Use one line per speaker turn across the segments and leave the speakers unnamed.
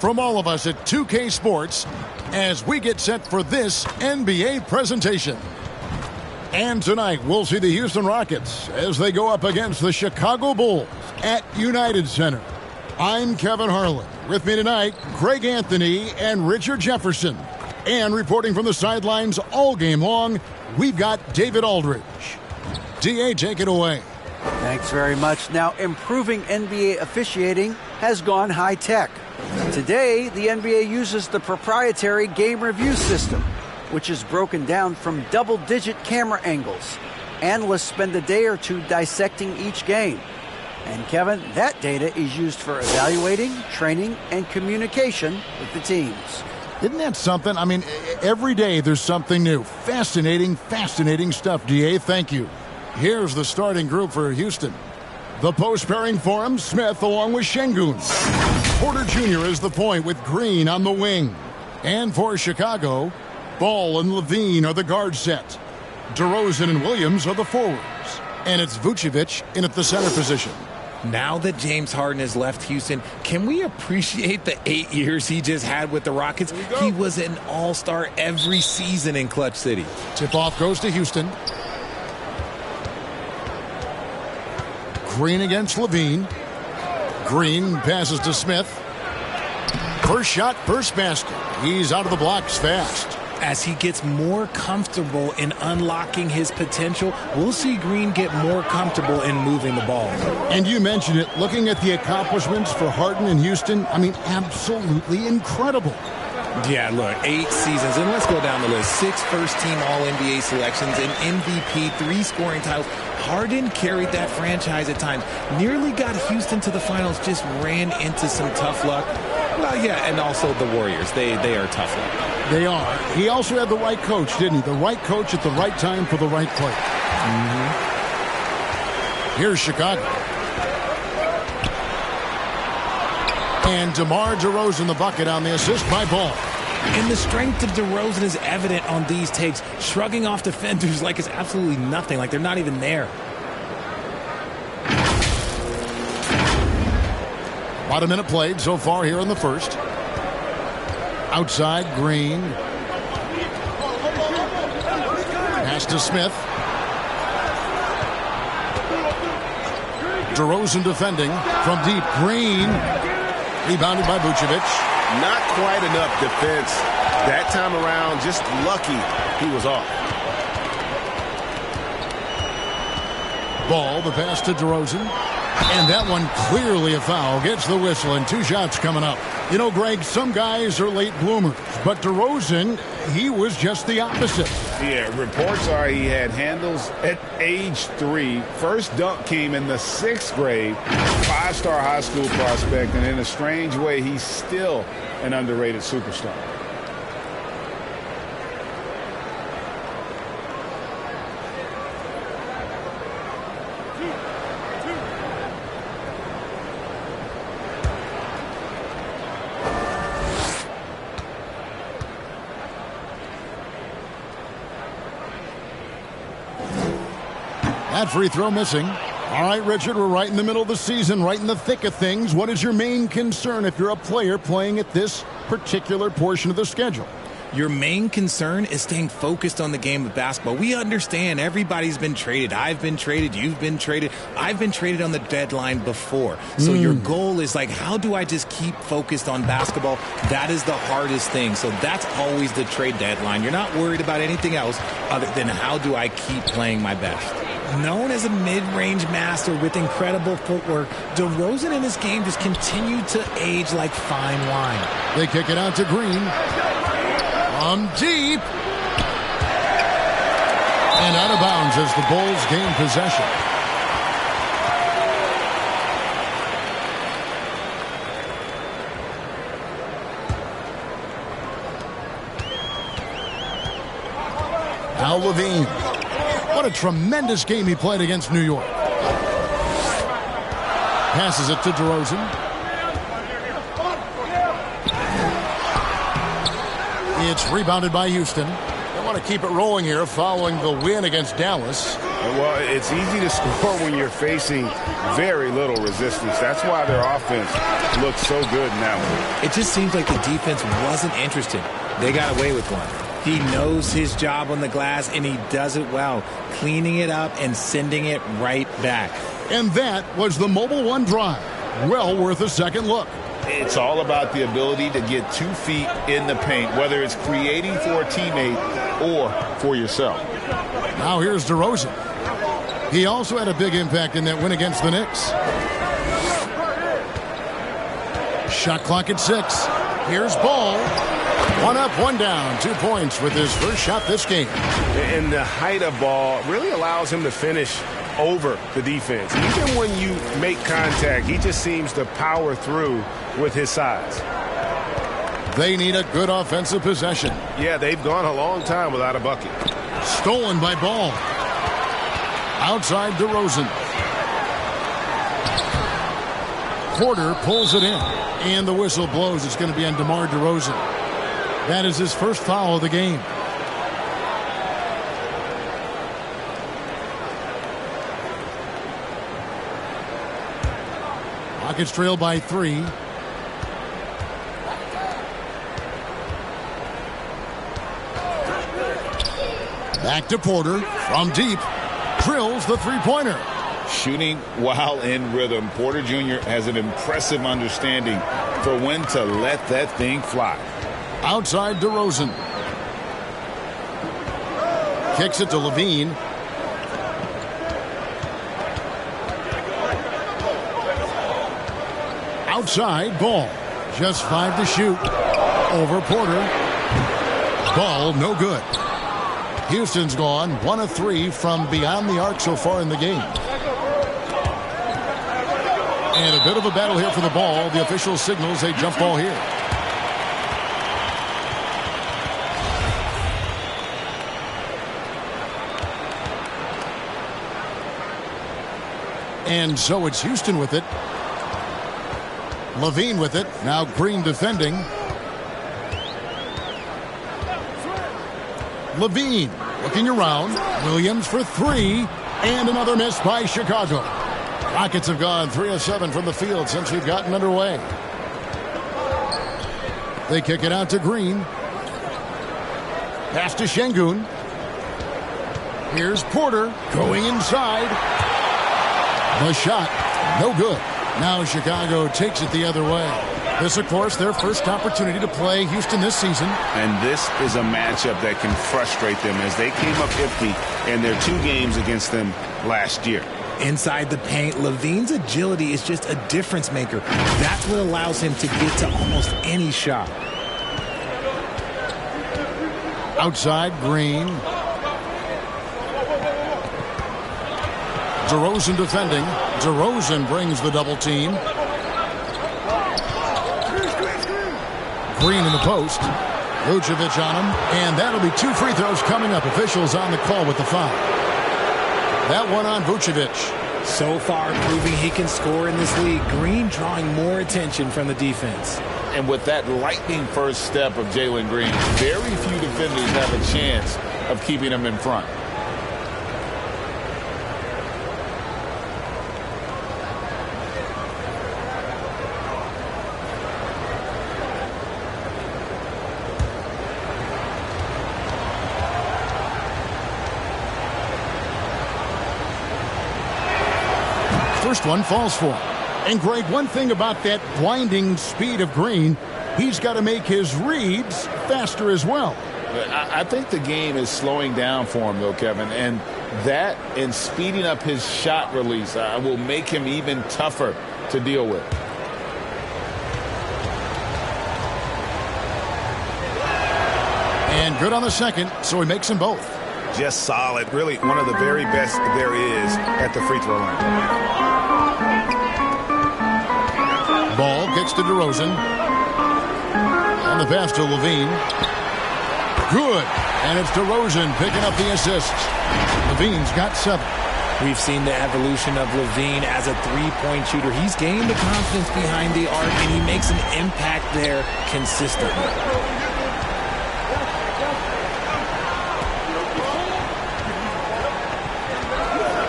From all of us at 2K Sports, as we get set for this NBA presentation. And tonight, we'll see the Houston Rockets as they go up against the Chicago Bulls at United Center. I'm Kevin Harlan. With me tonight, Greg Anthony and Richard Jefferson. And reporting from the sidelines all game long, we've got David Aldridge. DA, take it away.
Thanks very much. Now, improving NBA officiating has gone high-tech. Today, the NBA uses the proprietary game review system, which is broken down from double-digit camera angles. Analysts spend a day or two dissecting each game. And, Kevin, that data is used for evaluating, training, and communication with the teams.
Isn't that something? I mean, every day there's something new. Fascinating stuff, DA. Thank you. Here's the starting group for Houston. The post pairing for him, Smith along with Şengün. Porter Jr. is the point with Green on the wing. And for Chicago, Ball and Levine are the guard set. DeRozan and Williams are the forwards. And it's Vucevic in at the center position.
Now that James Harden has left Houston, can we appreciate the 8 years he just had with the Rockets? He was an all-star every season in Clutch City.
Tip-off goes to Houston. Green against Levine. Green passes to Smith. First shot, first basket. He's out of the blocks fast.
As he gets more comfortable in unlocking his potential, we'll see Green get more comfortable in moving the ball.
And you mentioned it, looking at the accomplishments for Harden in Houston, I mean, absolutely incredible.
Yeah, look, 8 seasons, and let's go down the list. 6 first-team All-NBA selections, an MVP, 3 scoring titles. Harden carried that franchise at times. Nearly got Houston to the finals, just ran into some tough luck. Well, yeah, and also the Warriors. They are tough luck.
They are. He also had the right coach, didn't he? The right coach at the right time for the right play. Here's Chicago. And DeMar DeRozan the bucket on the assist by Ball.
And the strength of DeRozan is evident on these takes, shrugging off defenders like it's absolutely nothing, like they're not even there.
About a minute played so far here in the first. Outside, Green. Pass to Smith. DeRozan defending from deep. Green. Rebounded by Vucevic.
Not quite enough defense. That time around, just lucky he was off.
Ball, the pass to DeRozan. And that one clearly a foul. Gets the whistle and 2 shots coming up. You know, Greg, some guys are late bloomers, but DeRozan, he was just the opposite.
Yeah, reports are he had handles at age 3. First dunk came in the 6th grade. 5-star high school prospect, and in a strange way, he's still an underrated superstar.
That free throw missing. All right, Richard, we're right in the middle of the season, right in the thick of things. What is your main concern if you're a player playing at this particular portion of the schedule?
Your main concern is staying focused on the game of basketball. We understand everybody's been traded. I've been traded. You've been traded. I've been traded on the deadline before. So your goal is like, how do I just keep focused on basketball? That is the hardest thing. So that's always the trade deadline. You're not worried about anything else other than how do I keep playing my best. Known as a mid-range master with incredible footwork, DeRozan in this game just continued to age like fine wine.
They kick it out to Green. From deep. And out of bounds as the Bulls gain possession. Al Levine. What a tremendous game he played against New York. Passes it to DeRozan. It's rebounded by Houston. want to keep it rolling here following the win against Dallas.
Well, it's easy to score when you're facing very little resistance. That's why their offense looks so good in that one.
It just seems like the defense wasn't interested. They got away with one. He knows his job on the glass, and he does it well, cleaning it up and sending it right back.
And that was the Mobile One drive. Well worth a second look.
It's all about the ability to get 2 feet in the paint, whether it's creating for a teammate or for yourself.
Now here's DeRozan. He also had a big impact in that win against the Knicks. Shot clock at 6. Here's Ball. 1 up, 1 down. 2 points with his first shot this game.
And the height of Ball really allows him to finish over the defense. Even when you make contact, he just seems to power through with his size.
They need a good offensive possession.
Yeah, they've gone a long time without a bucket.
Stolen by Ball. Outside DeRozan. Porter pulls it in. And the whistle blows. It's going to be on DeMar DeRozan. That is his first foul of the game. Rockets trail by 3. Back to Porter from deep. Drills the three-pointer.
Shooting while in rhythm. Porter Jr. has an impressive understanding for when to let that thing fly.
Outside DeRozan. Kicks it to Levine. Outside, Ball. Just 5 to shoot. Over Porter. Ball, no good. Houston's gone 1 of 3 from beyond the arc so far in the game. And a bit of a battle here for the ball. The official signals a jump ball here. And so it's Houston with it. Levine with it. Now Green defending. Levine looking around. Williams for 3. And another miss by Chicago. Rockets have gone 3 of 7 from the field since we've gotten underway. They kick it out to Green. Pass to Şengün. Here's Porter going inside. The shot, no good. Now Chicago takes it the other way. This, of course, their first opportunity to play Houston this season.
And this is a matchup that can frustrate them as they came up empty in their 2 games against them last year.
Inside the paint, Levine's agility is just a difference maker. That's what allows him to get to almost any shot.
Outside, Green. DeRozan defending. DeRozan brings the double team. Green in the post. Vucevic on him. And that'll be 2 free throws coming up. Officials on the call with the foul. That one on Vucevic.
So far, proving he can score in this league. Green drawing more attention from the defense.
And with that lightning first step of Jalen Green, very few defenders have a chance of keeping him in front.
First one falls for him. And Greg, one thing about that blinding speed of Green, he's got to make his reads faster as well.
I think the game is slowing down for him, though, Kevin. And that and speeding up his shot release will make him even tougher to deal with.
And good on the second, so he makes them both.
Just solid. Really one of the very best there is at the free throw line.
Ball gets to DeRozan. On the pass to Levine. Good. And it's DeRozan picking up the assist. Levine's got 7.
We've seen the evolution of Levine as a three-point shooter. He's gained the confidence behind the arc, and he makes an impact there consistently.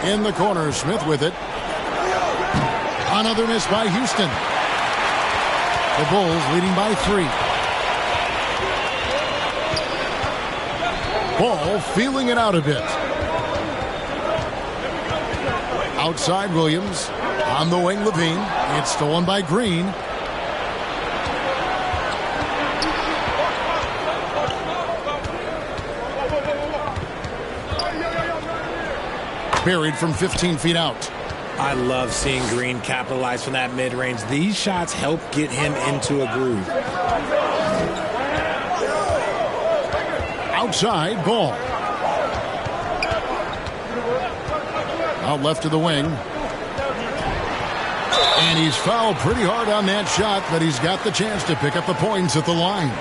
In the corner, Smith with it. Another miss by Houston. The Bulls leading by 3. Ball feeling it out a bit. Outside Williams. On the wing, Levine. It's stolen by Green. Buried from 15 feet out.
I love seeing Green capitalize from that mid-range. These shots help get him into a groove.
Outside, Ball. Out left to the wing. And he's fouled pretty hard on that shot, but he's got the chance to pick up the points at the line.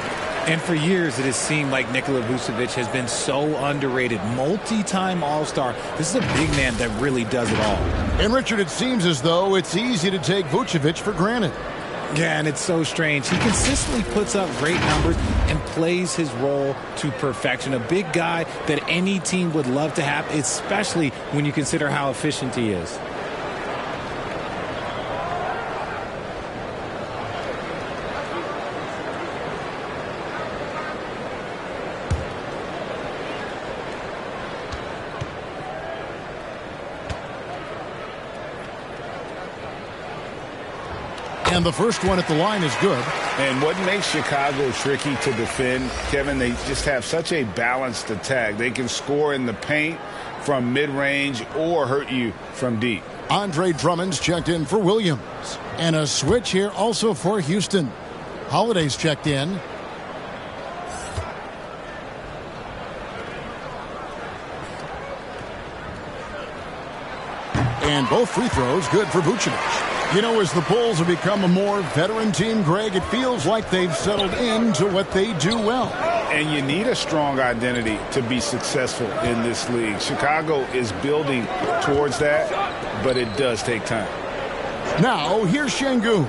And for years, it has seemed like Nikola Vucevic has been so underrated. Multi-time All-Star. This is a big man that really does it all.
And, Richard, it seems as though it's easy to take Vucevic for granted.
Yeah, and it's so strange. He consistently puts up great numbers and plays his role to perfection. A big guy that any team would love to have, especially when you consider how efficient he is.
And the first one at the line is good.
And what makes Chicago tricky to defend, Kevin, they just have such a balanced attack. They can score in the paint from mid-range or hurt you from deep.
Andre Drummond's checked in for Williams. And a switch here also for Houston. Holiday's checked in. And both free throws good for Vucevic. You know, as the Bulls have become a more veteran team, Greg, it feels like they've settled into what they do well.
And you need a strong identity to be successful in this league. Chicago is building towards that, but it does take time.
Now, here's Şengün.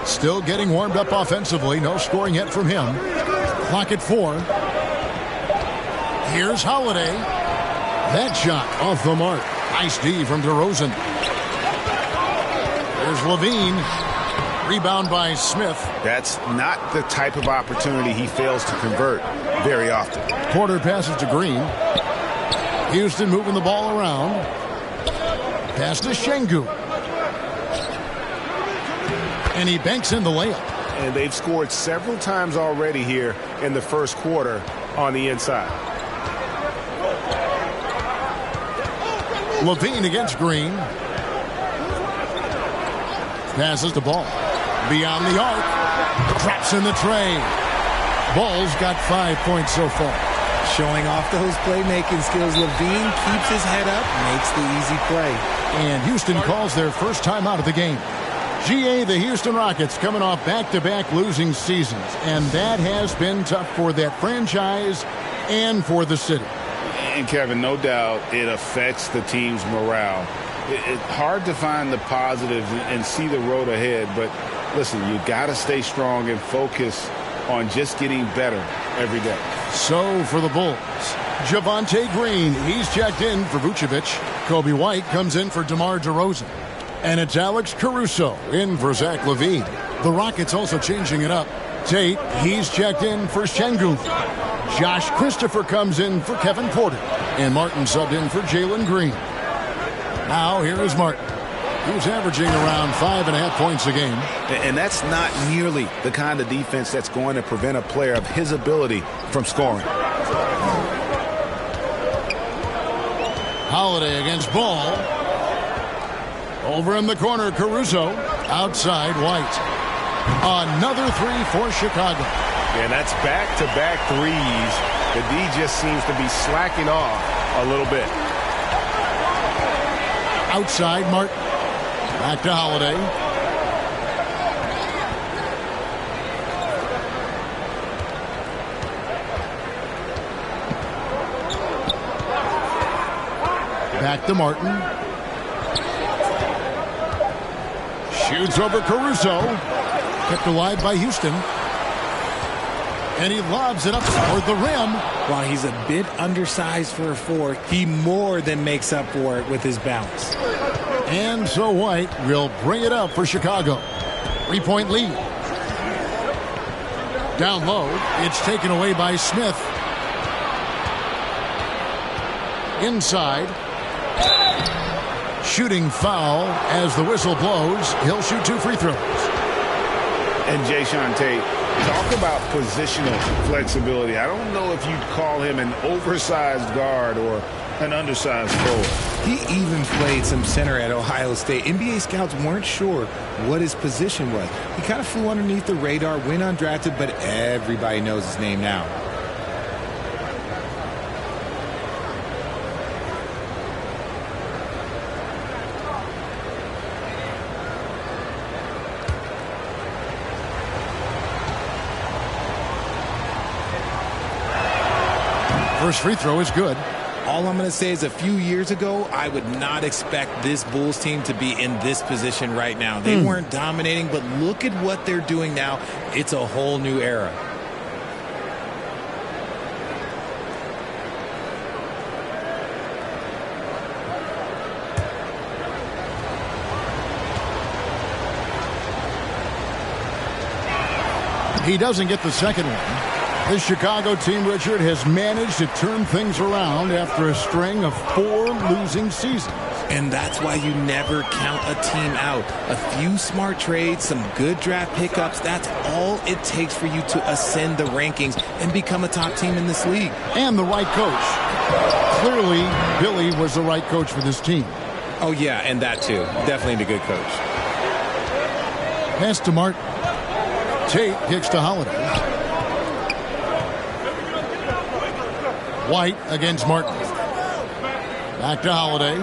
Still getting warmed up offensively. No scoring yet from him. Clock at 4. Here's Holiday. That shot off the mark. Nice D from DeRozan. Here's Levine. Rebound by Smith.
That's not the type of opportunity he fails to convert very often.
Porter passes to Green. Houston moving the ball around. Pass to Şengün. And he banks in the layup.
And they've scored several times already here in the first quarter on the inside.
Levine against Green. Passes the ball. Beyond the arc. Traps in the tray. Ball's got 5 points so far.
Showing off those playmaking skills. Levine keeps his head up, makes the easy play.
And Houston calls their first time out of the game. GA, the Houston Rockets coming off back-to-back losing seasons. And that has been tough for that franchise and for the city.
And, Kevin, no doubt it affects the team's morale. It's hard to find the positives and see the road ahead. But, listen, you got to stay strong and focus on just getting better every day.
So, for the Bulls, Javonte Green, he's checked in for Vucevic. Kobe White comes in for DeMar DeRozan. And it's Alex Caruso in for Zach LaVine. The Rockets also changing it up. Tate, he's checked in for Şengün. Josh Christopher comes in for Kevin Porter. And Martin subbed in for Jalen Green. Now, here is Martin, who's averaging around 5.5 points a game.
And that's not nearly the kind of defense that's going to prevent a player of his ability from scoring.
Holiday against Ball. Over in the corner, Caruso. Outside, White. Another three for Chicago.
And that's back-to-back threes. The D just seems to be slacking off a little bit.
Outside, Martin. Back to Holiday. Back to Martin. Shoots over Caruso. Kept alive by Houston. And he lobs it up toward the rim.
While he's a bit undersized for a 4, he more than makes up for it with his bounce.
And so White will bring it up for Chicago. 3-point lead. Down low, it's taken away by Smith. Inside. Shooting foul as the whistle blows. He'll shoot 2 free throws.
And Jae'Sean Tate, talk about positional flexibility. I don't know if you'd call him an oversized guard or an undersized forward.
He even played some center at Ohio State. NBA scouts weren't sure what his position was. He kind of flew underneath the radar, went undrafted, but everybody knows his name now.
First free throw is good.
All I'm going to say is a few years ago, I would not expect this Bulls team to be in this position right now. They weren't dominating, but look at what they're doing now. It's a whole new era.
He doesn't get the second one. This Chicago team, Richard, has managed to turn things around after a string of 4 losing seasons.
And that's why you never count a team out. A few smart trades, some good draft pickups, that's all it takes for you to ascend the rankings and become a top team in this league.
And the right coach. Clearly, Billy was the right coach for this team.
Oh, yeah, and that too. Definitely a good coach.
Pass to Martin. Tate kicks to Holiday. White against Martin. Back to Holiday.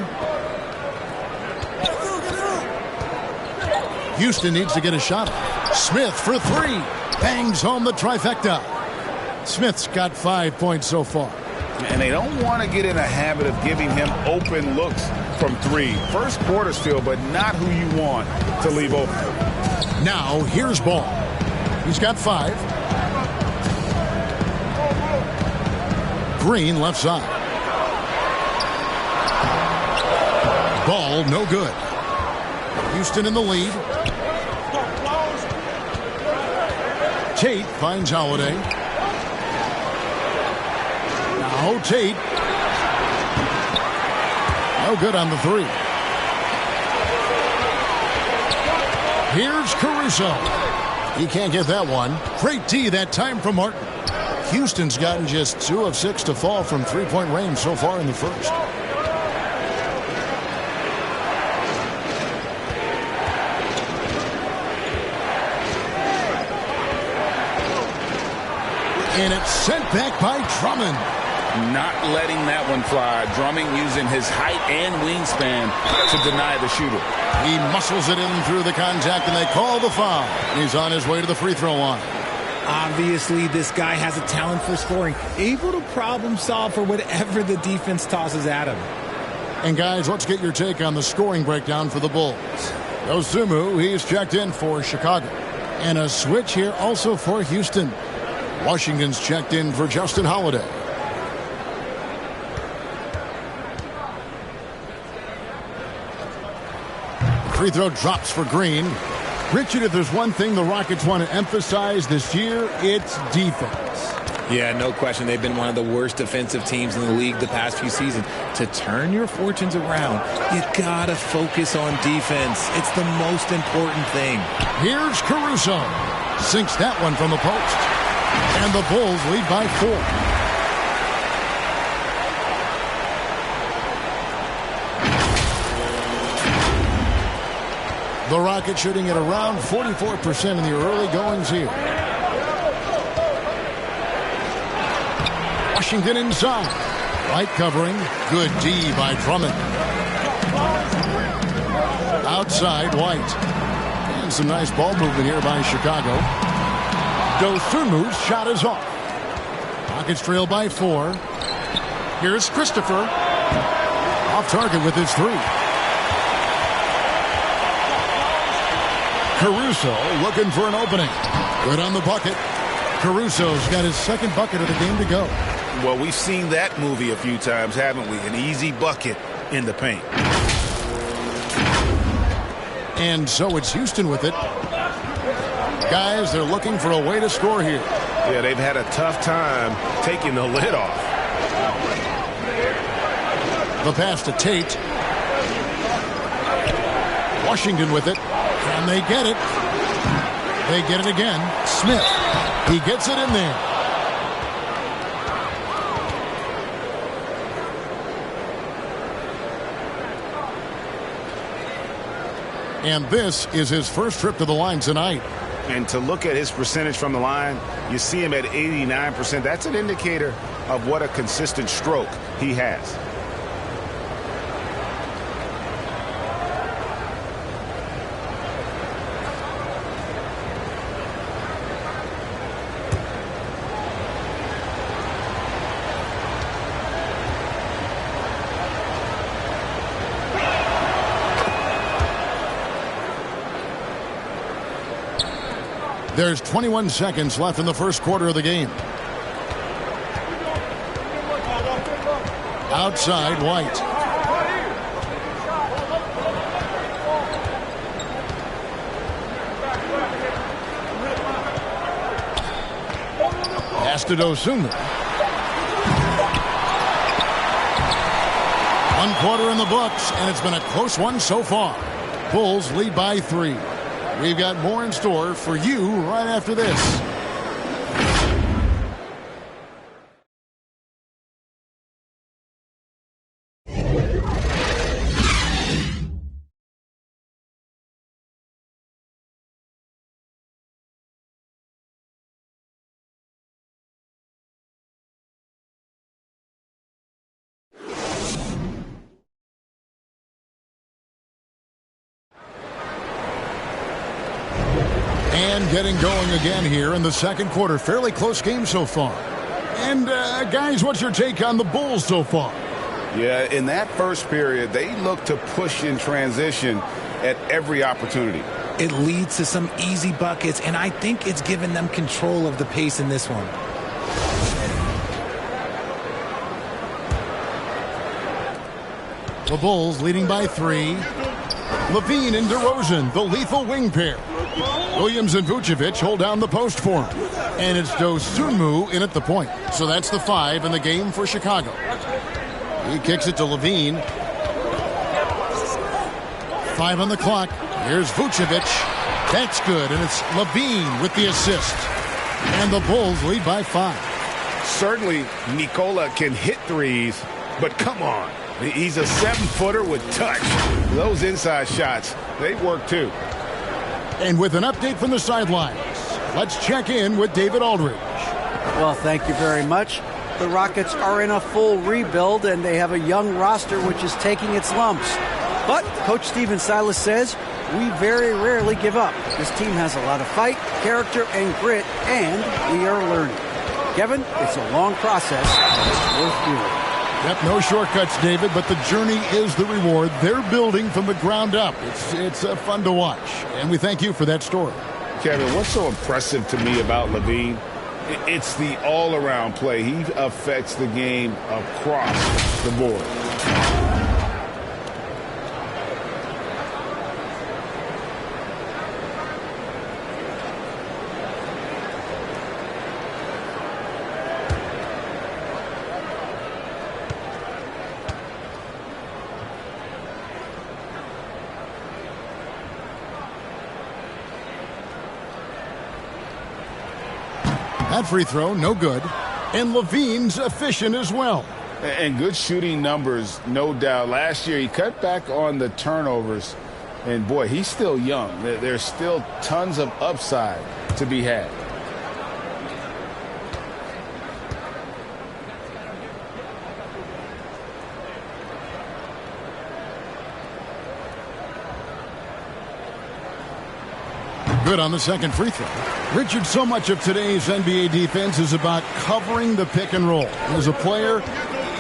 Houston needs to get a shot. Smith for 3. Bangs home the trifecta. Smith's got 5 points so far.
And they don't want to get in a habit of giving him open looks from 3. First quarter still, but not who you want to leave open.
Now here's Ball. He's got 5. Green left side. Ball no good. Houston in the lead. Tate finds Holiday. Now Tate. No good on the 3. Here's Caruso. He can't get that one. Great D that time from Martin. Houston's gotten just 2 of 6 to fall from 3-point range so far in the first. And it's sent back by Drummond.
Not letting that one fly. Drummond using his height and wingspan to deny the shooter.
He muscles it in through the contact, and they call the foul. He's on his way to the free throw line.
Obviously, this guy has a talent for scoring, able to problem solve for whatever the defense tosses at him.
And guys, let's get your take on the scoring breakdown for the Bulls. Dosunmu, he's checked in for Chicago. And a switch here also for Houston. Washington's checked in for Justin Holiday. Free throw drops for Green. Richard, if there's one thing the Rockets want to emphasize this year, it's defense.
Yeah, no question. They've been one of the worst defensive teams in the league the past few seasons. To turn your fortunes around, you gotta focus on defense. It's the most important thing.
Here's Caruso. Sinks that one from the post. And the Bulls lead by 4. The Rockets shooting at around 44% in the early goings here. Washington inside. White covering. Good D by Drummond. Outside White. And some nice ball movement here by Chicago. Dosunmu's shot is off. Rockets trail by 4. Here's Christopher. Off target with his 3. Caruso looking for an opening. Good on the bucket. Caruso's got his second bucket of the game to go.
Well, we've seen that movie a few times, haven't we? An easy bucket in the paint.
And so it's Houston with it. Guys, they're looking for a way to score here.
Yeah, they've had a tough time taking the lid off.
The pass to Tate. Washington with it. And they get it. They get it again. Smith. He gets it in there. And this is his first trip to the line tonight.
And to look at his percentage from the line, you see him at 89%. That's an indicator of what a consistent stroke he has.
There's 21 seconds left in the first quarter of the game. Outside, White. Pass to Dosunmu. 1 quarter in the books, and it's been a close one so far. Bulls lead by 3. We've got more in store for you right after this. And getting going again here in the second quarter. Fairly close game so far. And, guys, what's your take on the Bulls so far?
Yeah, in that first period, they looked to push in transition at every opportunity.
It leads to some easy buckets, and I think it's given them control of the pace in this one.
The Bulls leading by 3. LaVine and DeRozan, the lethal wing pair. Williams and Vucevic hold down the post for him. And it's Dosunmu in at the point. So that's the 5 in the game for Chicago. He kicks it to LaVine. 5 on the clock. Here's Vucevic. That's good, and it's LaVine with the assist. And the Bulls lead by 5.
Certainly, Nikola can hit threes, but come on. He's a 7-footer with touch. Those inside shots, they work too.
And with an update from the sidelines, let's check in with David Aldridge.
Well, thank you very much. The Rockets are in a full rebuild, and they have a young roster which is taking its lumps. But Coach Stephen Silas says, we very rarely give up. This team has a lot of fight, character, and grit, and we are learning. Kevin, it's a long process, but it's worth doing.
Yep, no shortcuts, David, but the journey is the reward. They're building from the ground up. It's fun to watch, and we thank you for that story.
Kevin, what's so impressive to me about LaVine? It's the all-around play. He affects the game across the board.
That free throw, no good. And LaVine's efficient as well.
And good shooting numbers, no doubt. Last year, he cut back on the turnovers. And, boy, he's still young. There's still tons of upside to be had.
Good on the second free throw. Richard, so much of today's NBA defense is about covering the pick and roll. As a player,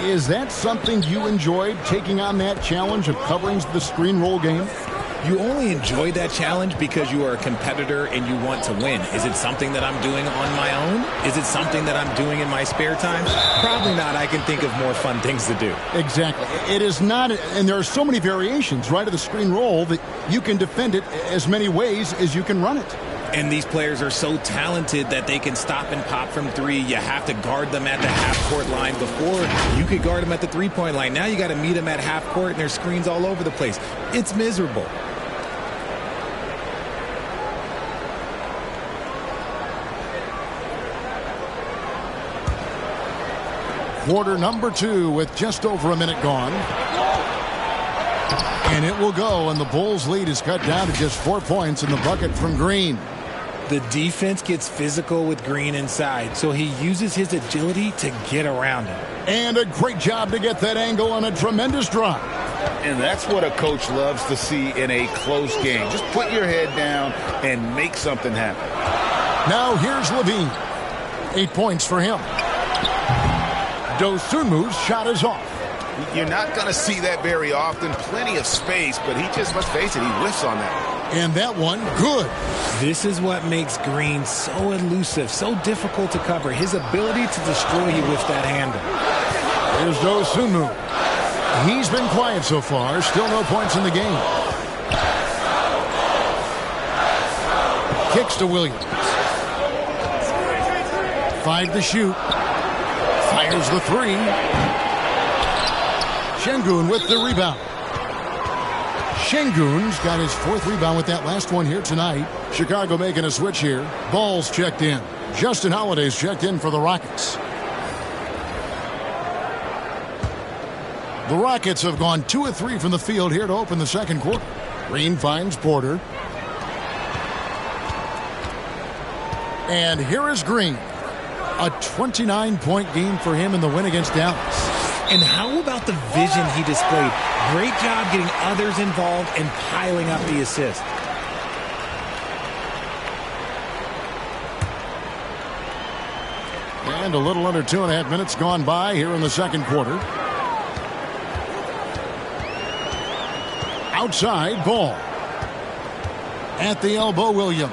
is that something you enjoyed, taking on that challenge of covering the screen roll game?
You only enjoy that challenge because you are a competitor and you want to win. Is it something that I'm doing on my own? Is it something that I'm doing in my spare time? Probably not. I can think of more fun things to do.
Exactly. It is not, and there are so many variations, right, of the screen roll that you can defend it as many ways as you can run it.
And these players are so talented that they can stop and pop from three. You have to guard them at the half-court line. Before, you could guard them at the three-point line. Now you got to meet them at half-court, and there's screens all over the place. It's miserable.
Quarter number 2 with just over a minute gone. And it will go, and the Bulls' lead is cut down to just 4 points in the bucket from Green.
The defense gets physical with Green inside, so he uses his agility to get around him.
And a great job to get that angle on a tremendous drive.
And that's what a coach loves to see in a close game. Just put your head down and make something happen.
Now here's Levine. 8 points for him. Dosunmu's shot is off.
You're not going to see that very often. Plenty of space, but he just, let's face it, he whiffs on that.
And that one, good.
This is what makes Green so elusive, so difficult to cover. His ability to destroy you with that handle.
Here's Dosunmu. He's been quiet so far. Still no points in the game. Kicks to Williams. 5 to shoot. Fires the 3. Şengün with the rebound. Şengün's got his 4th rebound with that last one here tonight. Chicago making a switch here. Ball's checked in. Justin Holiday's checked in for the Rockets. The Rockets have gone 2 of 3 from the field here to open the second quarter. Green finds Porter. And here is Green. A 29-point game for him in the win against Dallas.
And how about the vision he displayed? Great job getting others involved and piling up the assist.
And a little under 2.5 minutes gone by here in the second quarter. Outside, Ball. At the elbow, Williams.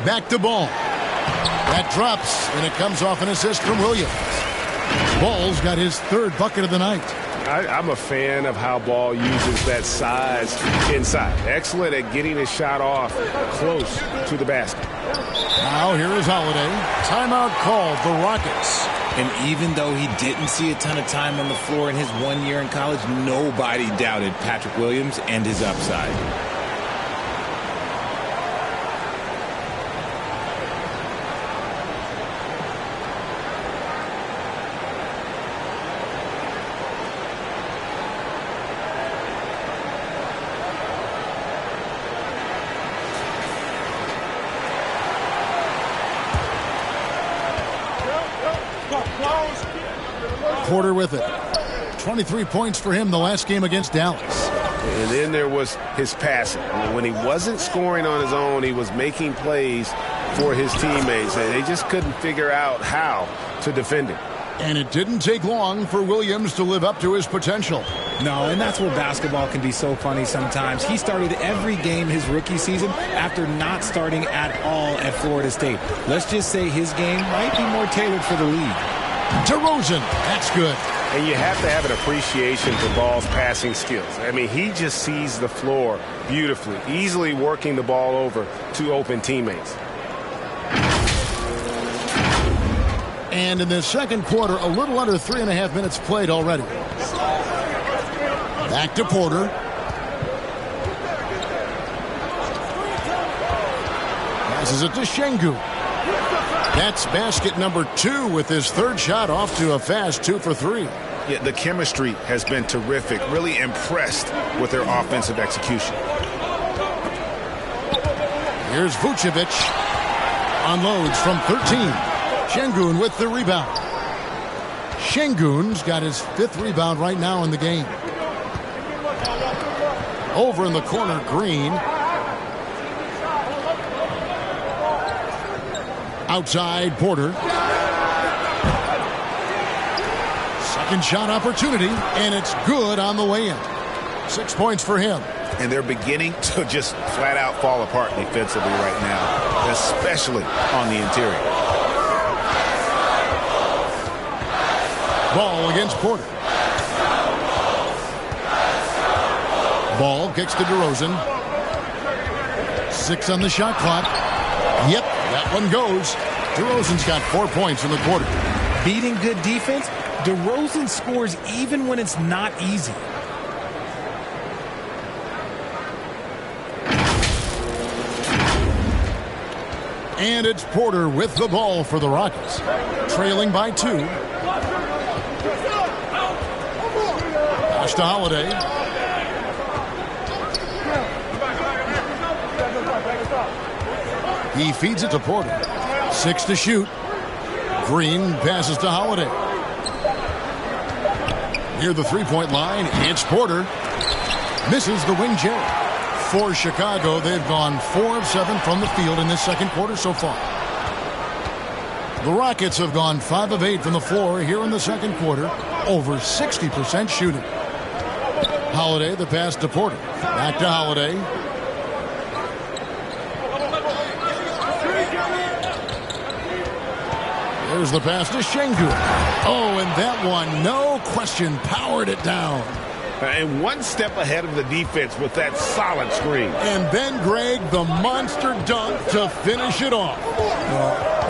Back to Ball. That drops, and it comes off an assist from Williams. Ball's got his 3rd bucket of the night.
I'm a fan of how Ball uses that size inside. Excellent at getting his shot off close to the basket.
Now here is Holiday. Timeout called, the Rockets.
And even though he didn't see a ton of time on the floor in his 1 year in college, nobody doubted Patrick Williams and his upside.
Porter with it. 23 points for him the last game against Dallas.
And then there was his passing. When he wasn't scoring on his own, he was making plays for his teammates. And they just couldn't figure out how to defend him.
And it didn't take long for Williams to live up to his potential.
No, and that's where basketball can be so funny sometimes. He started every game his rookie season after not starting at all at Florida State. Let's just say his game might be more tailored for the league.
DeRozan, that's good.
And you have to have an appreciation for Ball's passing skills. I mean, he just sees the floor beautifully, easily working the ball over to open teammates.
And in the second quarter, a little under 3.5 minutes played already. Back to Porter. Passes it to Şengün. That's basket number 2 with his 3rd shot off to a fast 2 for 3.
Yeah, the chemistry has been terrific. Really impressed with their offensive execution.
Here's Vucevic. Unloads from 13. Şengün with the rebound. Şengün's got his 5th rebound right now in the game. Over in the corner, Green. Outside, Porter. Second shot opportunity, and it's good on the way in. 6 points for him.
And they're beginning to just flat out fall apart defensively right now, especially on the interior.
Ball against Porter. Ball kicks to DeRozan. 6 on the shot clock. Yep, that one goes. DeRozan's got 4 points in the quarter.
Beating good defense, DeRozan scores even when it's not easy.
And it's Porter with the ball for the Rockets. Trailing by 2. Pass to Holiday. He feeds it to Porter. 6 to shoot. Green passes to Holiday. Near the three-point line, it's Porter. Misses the wing J. For Chicago, they've gone 4 of 7 from the field in this second quarter so far. The Rockets have gone 5 of 8 from the floor here in the second quarter. Over 60% shooting. Holiday, the pass to Porter. Back to Holiday. There's the pass to Şengün. Oh, and that one, no question, powered it down.
And one step ahead of the defense with that solid screen.
And then, Greg, the monster dunk to finish it off.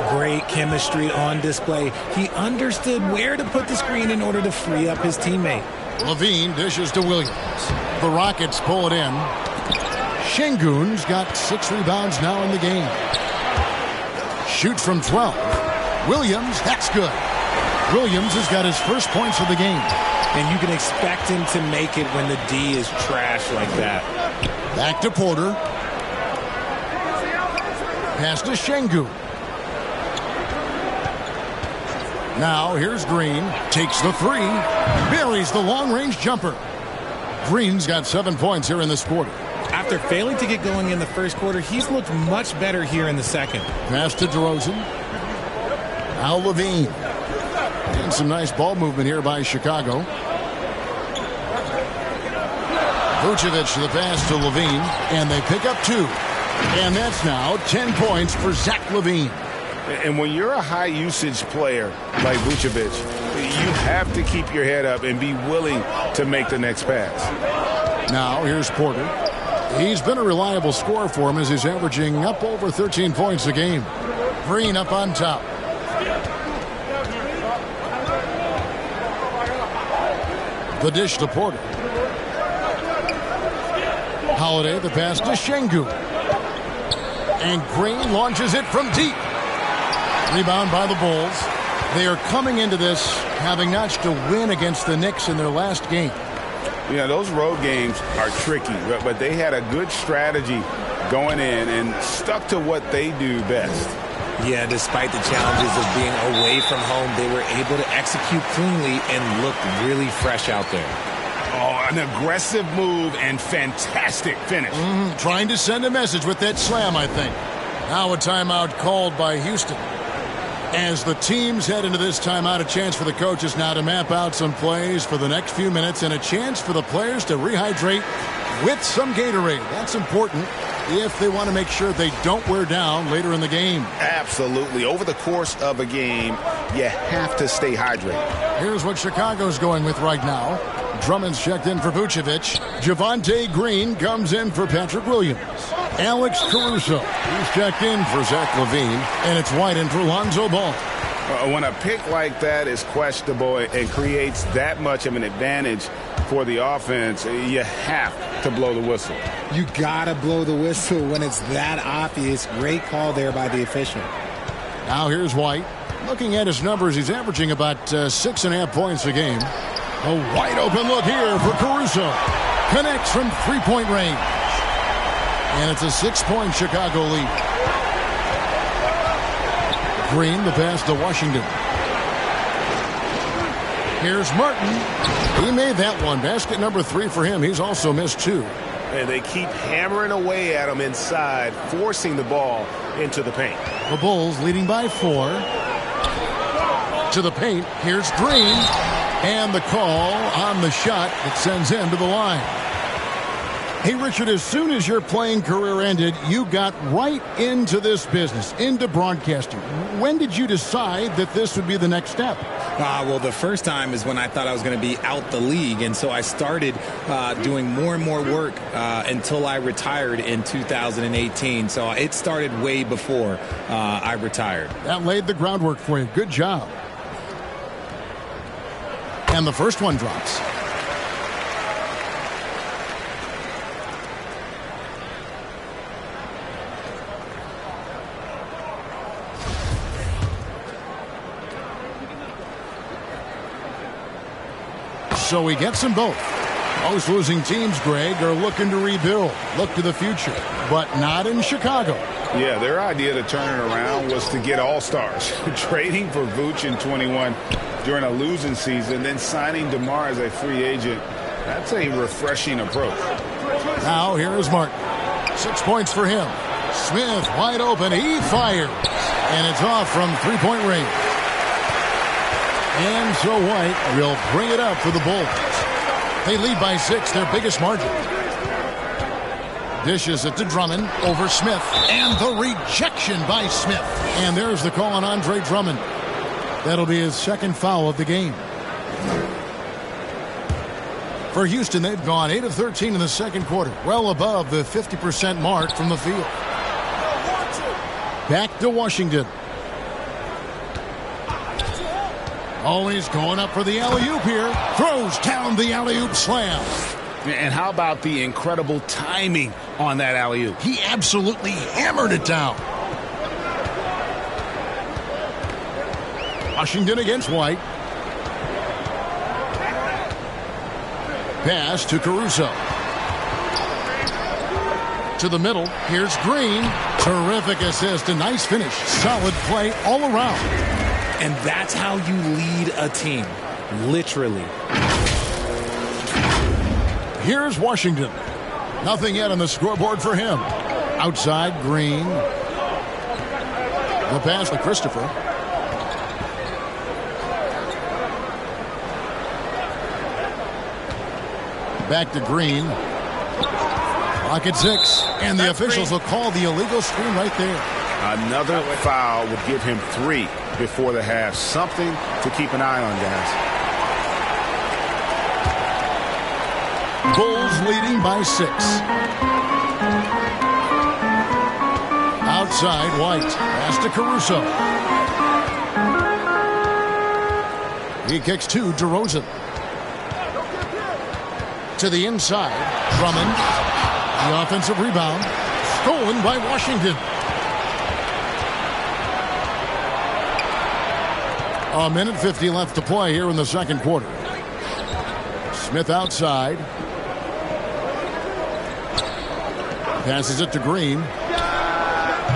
Great chemistry on display. He understood where to put the screen in order to free up his teammate.
Levine dishes to Williams. The Rockets pull it in. Şengün's got 6 rebounds now in the game. Shoots from 12. Williams, that's good. Williams has got his first points of the game.
And you can expect him to make it when the D is trash like that.
Back to Porter. Pass to Şengün. Now here's Green. Takes the 3. Buries the long-range jumper. Green's got 7 points here in this quarter.
After failing to get going in the first quarter, he's looked much better here in the second.
Pass to DeRozan. Now Levine. And some nice ball movement here by Chicago. Vucevic the pass to Levine, and they pick up 2. And that's now 10 points for Zach LaVine.
And when you're a high-usage player like Vucevic, you have to keep your head up and be willing to make the next pass.
Now here's Porter. He's been a reliable scorer for him as he's averaging up over 13 points a game. Green up on top. The dish to Porter. Holiday, the pass to Şengün. And Green launches it from deep. Rebound by the Bulls. They are coming into this having notched a win against the Knicks in their last game.
Yeah, those road games are tricky, but they had a good strategy going in and stuck to what they do best.
Yeah, despite the challenges of being away from home, they were able to execute cleanly and look really fresh out there.
Oh, an aggressive move and fantastic finish.
Trying to send a message with that slam, I think. Now a timeout called by Houston. As the teams head into this timeout, a chance for the coaches now to map out some plays for the next few minutes and a chance for the players to rehydrate with some Gatorade. That's important if they want to make sure they don't wear down later in the game.
Absolutely. Over the course of a game, you have to stay hydrated.
Here's what Chicago's going with right now. Drummond's checked in for Vucevic. Javonte Green comes in for Patrick Williams. Alex Caruso, he's checked in for Zach LaVine. And it's White in for Lonzo Ball.
When a pick like that is questionable and creates that much of an advantage for the offense, you have to blow the whistle.
You gotta blow the whistle when it's that obvious. Great call there by the official.
Now here's White. Looking at his numbers, he's averaging about 6.5 points a game. A wide open look here for Caruso. Connects from three-point range. And it's a 6-point Chicago lead. Green, the pass to Washington. Here's Martin. He made that one. Basket number 3 for him. He's also missed 2.
And they keep hammering away at him inside, forcing the ball into the paint.
The Bulls leading by 4. To the paint. Here's Green. And the call on the shot that sends him to the line. Hey, Richard, as soon as your playing career ended, you got right into this business, into broadcasting. When did you decide that this would be the next step?
Well, the first time is when I thought I was going to be out the league, and so I started doing more and more work until I retired in 2018. So it started way before I retired.
That laid the groundwork for you. Good job. And the first one drops. So he gets them both. Most losing teams, Greg, are looking to rebuild, look to the future, but not in Chicago.
Yeah, their idea to turn it around was to get all-stars. Trading for Vooch in 21 during a losing season, then signing DeMar as a free agent. That's a refreshing approach.
Now here is Martin. 6 points for him. Smith wide open. He fires. And it's off from three-point range. And so White will bring it up for the Bulls. They lead by 6, their biggest margin. Dishes it to Drummond over Smith. And the rejection by Smith. And there's the call on Andre Drummond. That'll be his second foul of the game. For Houston, they've gone 8 of 13 in the second quarter. Well above the 50% mark from the field. Back to Washington. Always going up for the alley-oop here. Throws down the alley-oop slam.
And how about the incredible timing on that alley-oop?
He absolutely hammered it down. Washington against White. Pass to Caruso. To the middle. Here's Green. Terrific assist. A nice finish. Solid play all around.
And that's how you lead a team. Literally.
Here's Washington. Nothing yet on the scoreboard for him. Outside, Green. The pass to Christopher. Back to Green. Clock at 6. And the officials will call the illegal screen right there.
Another foul would give him 3 before the half. Something to keep an eye on, guys.
Bulls leading by 6. Outside, White. Pass to Caruso. He kicks to DeRozan. To the inside. Drummond. The offensive rebound. Stolen by Washington. A minute 50 left to play here in the second quarter. Smith outside. Passes it to Green.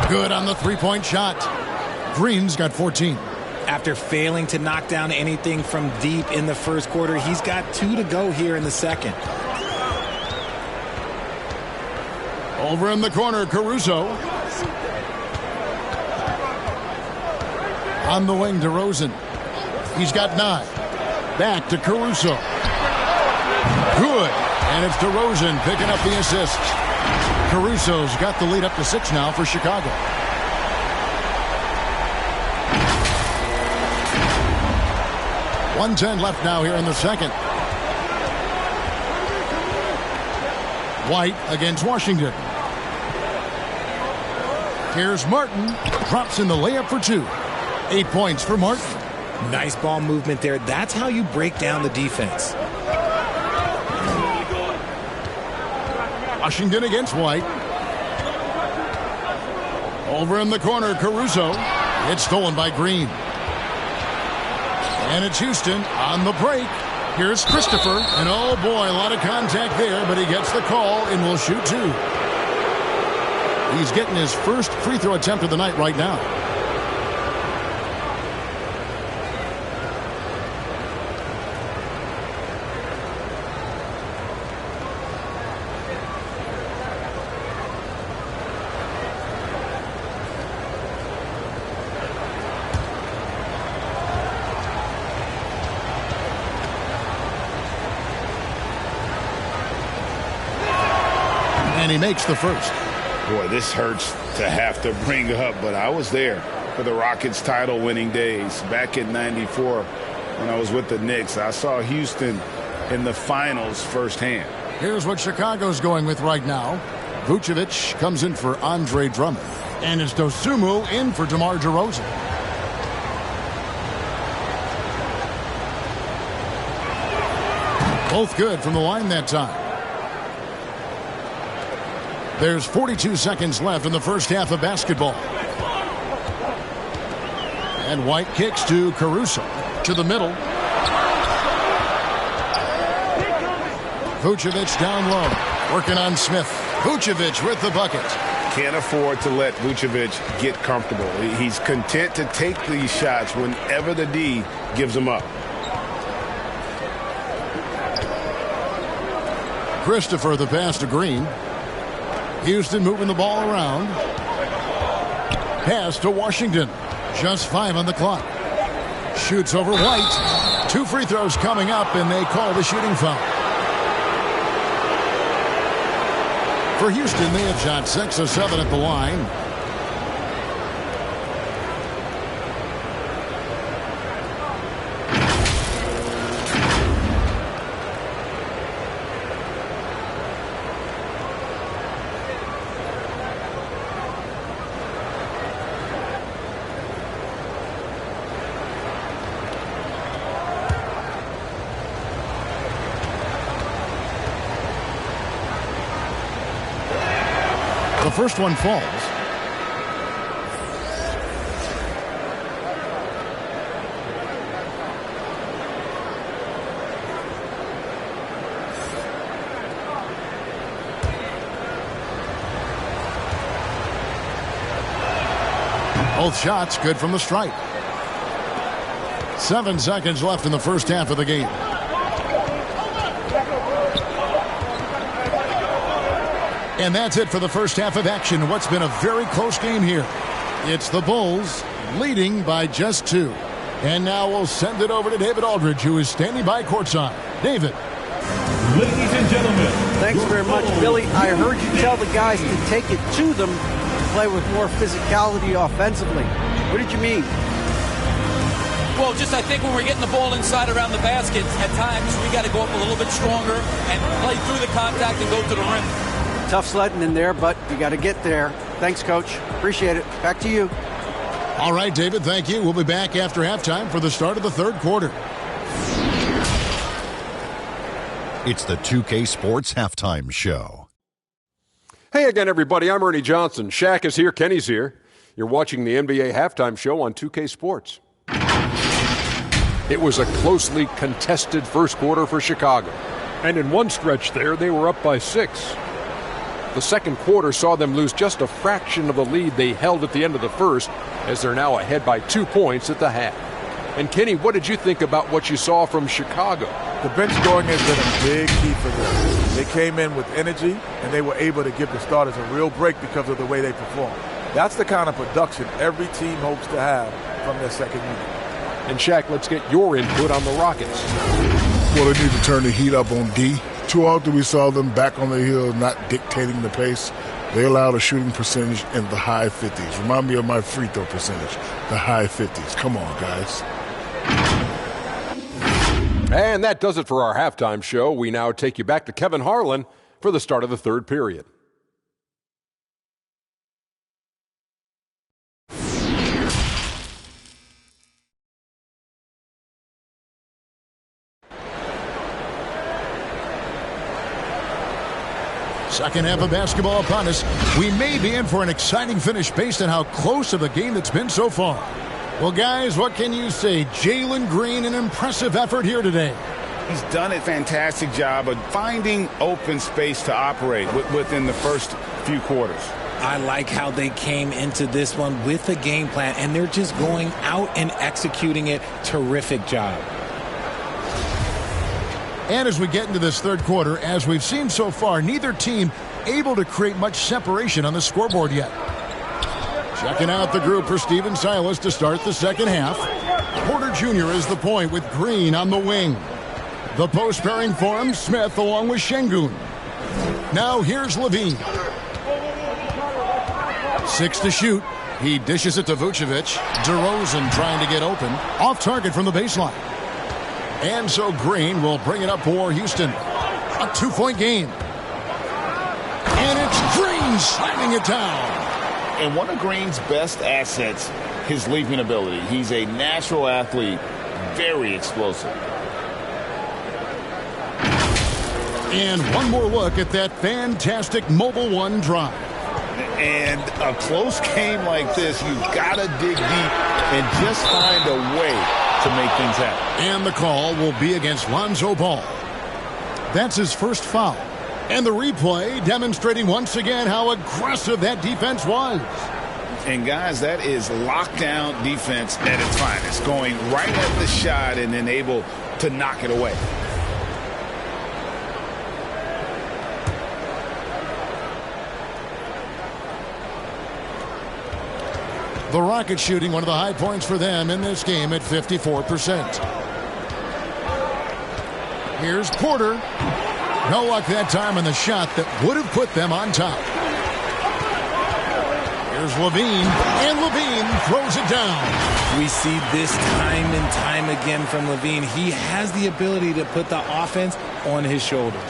Good on the three-point shot. Green's got 14.
After failing to knock down anything from deep in the first quarter, he's got 2 to go here in the second.
Over in the corner, Caruso. On the wing, DeRozan. He's got 9. Back to Caruso. Good. And it's DeRozan picking up the assist. Caruso's got the lead up to 6 now for Chicago. .110 left now here in the second. White against Washington. Here's Martin. Drops in the layup for 2. 8 points for Martin.
Nice ball movement there. That's how you break down the defense.
Washington against White. Over in the corner, Caruso. It's stolen by Green. And it's Houston on the break. Here's Christopher. And oh boy, a lot of contact there, but he gets the call and will shoot 2. He's getting his first free throw attempt of the night right now. he makes the first.
Boy, this hurts to have to bring up, but I was there for the Rockets title-winning days back in '94 when I was with the Knicks. I saw Houston in the finals firsthand.
Here's what Chicago's going with right now. Vucevic comes in for Andre Drummond. And it's Dosunmu in for DeMar DeRozan. Both good from the line that time. There's 42 seconds left in the first half of basketball. And White kicks to Caruso. To the middle. Vucevic down low. Working on Smith. Vucevic with the bucket.
Can't afford to let Vucevic get comfortable. He's content to take these shots whenever the D gives them up.
Christopher the pass to Green. Houston moving the ball around. Pass to Washington. Just 5 on the clock. Shoots over White. 2 free throws coming up, and they call the shooting foul. For Houston, they have shot 6 of 7 at the line. The first one falls. Both shots good from the stripe. 7 seconds left in the first half of the game. And that's it for the first half of action. What's been a very close game here. It's the Bulls leading by just 2. And now we'll send it over to David Aldridge, who is standing by courtside. David.
Ladies and gentlemen.
Thanks very much, Billy. I heard you tell the guys to take it to them, play with more physicality offensively. What did you mean?
Well, just I think when we're getting the ball inside around the basket, at times we got to go up a little bit stronger and play through the contact and go to the rim.
Tough sledding in there, but you got to get there. Thanks, Coach. Appreciate it. Back to you.
All right, David, thank you. We'll be back after halftime for the start of the third quarter.
It's the 2K Sports Halftime Show.
Hey again, everybody. I'm Ernie Johnson. Shaq is here. Kenny's here. You're watching the NBA Halftime Show on 2K Sports. It was a closely contested first quarter for Chicago. And in one stretch there, they were up by 6. The second quarter saw them lose just a fraction of the lead they held at the end of the first, as they're now ahead by 2 points at the half. And Kenny, what did you think about what you saw from Chicago?
The bench scoring has been a big key for them. They came in with energy, and they were able to give the starters a real break because of the way they performed. That's the kind of production every team hopes to have from their second unit.
And Shaq, let's get your input on the Rockets.
Well, they need to turn the heat up on D. Too often we saw them back on the hill, not dictating the pace. They allowed a shooting percentage in the high 50s. Remind me of my free throw percentage, the high 50s. Come on, guys.
And that does it for our halftime show. We now take you back to Kevin Harlan for the start of the third period.
Second half of basketball upon us. We may be in for an exciting finish based on how close of the game it's been so far. Well, guys, what can you say? Jalen Green, an impressive effort here today.
He's done a fantastic job of finding open space to operate within the first few quarters.
I like how they came into this one with a game plan, and they're just going out and executing it. Terrific job.
And as we get into this third quarter, as we've seen so far, neither team able to create much separation on the scoreboard yet. Checking out the group for Stephen Silas to start the second half. Porter Jr. is the point with Green on the wing. The post pairing for him, Smith along with Şengün. Now here's Levine. 6 to shoot. He dishes it to Vucevic. DeRozan trying to get open. Off target from the baseline. And so Green will bring it up for Houston. A 2-point game. And it's Green slamming it down.
And one of Green's best assets, his leaping ability. He's a natural athlete, very explosive.
And one more look at that fantastic Mobile One drive.
And a close game like this, you've got to dig deep and just find a way to make things happen.
And the call will be against Lonzo Ball. That's his first foul. And the replay demonstrating once again how aggressive that defense was.
And guys, that is lockdown defense at its finest. Going right at the shot and then able to knock it away.
The Rockets shooting one of the high points for them in this game at 54%. Here's Porter. No luck that time on the shot that would have put them on top. Here's Levine, and Levine throws it down.
We see this time and time again from Levine. He has the ability to put the offense on his shoulders.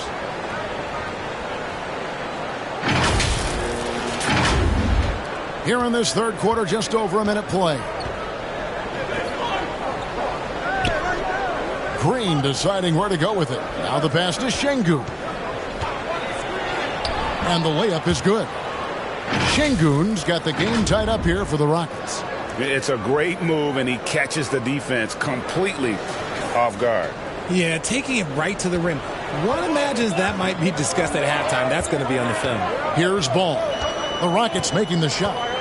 Here in this third quarter, just over a minute play. Green deciding where to go with it. Now the pass to Şengün. And the layup is good. Şengün's got the game tied up here for the Rockets.
It's a great move, and he catches the defense completely off guard.
Yeah, taking it right to the rim. One imagines that might be discussed at halftime. That's going to be on the film.
Here's Ball. The Rockets making the shot.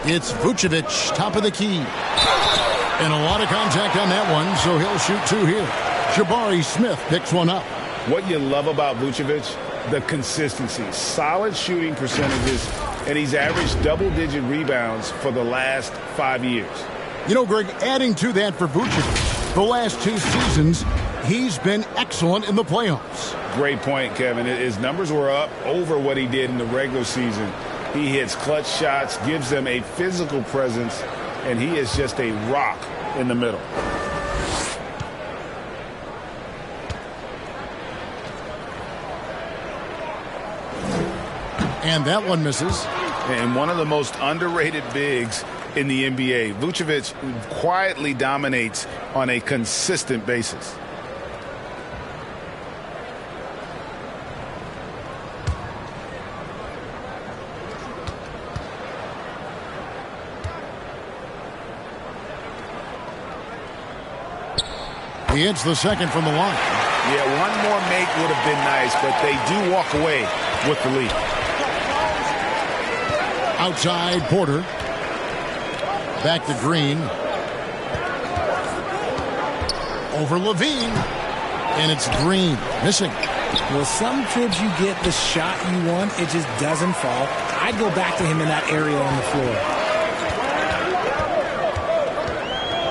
It's Vucevic, top of the key. And a lot of contact on that one, so he'll shoot 2 here. Jabari Smith picks one up.
What you love about Vucevic, the consistency. Solid shooting percentages, and he's averaged double-digit rebounds for the last 5 years.
You know, Greg, adding to that for Vucevic, the last 2 seasons, he's been excellent in the playoffs.
Great point, Kevin. His numbers were up over what he did in the regular season. He hits clutch shots, gives them a physical presence, and he is just a rock in the middle.
And that one misses.
And one of the most underrated bigs in the NBA. Vucevic quietly dominates on a consistent basis.
He hits the second from the line.
Yeah, one more make would have been nice, but they do walk away with the lead.
Outside, Porter. Back to Green. Over Levine. And it's Green missing.
Well, some trips you get the shot you want, it just doesn't fall. I'd go back to him in that area on the floor.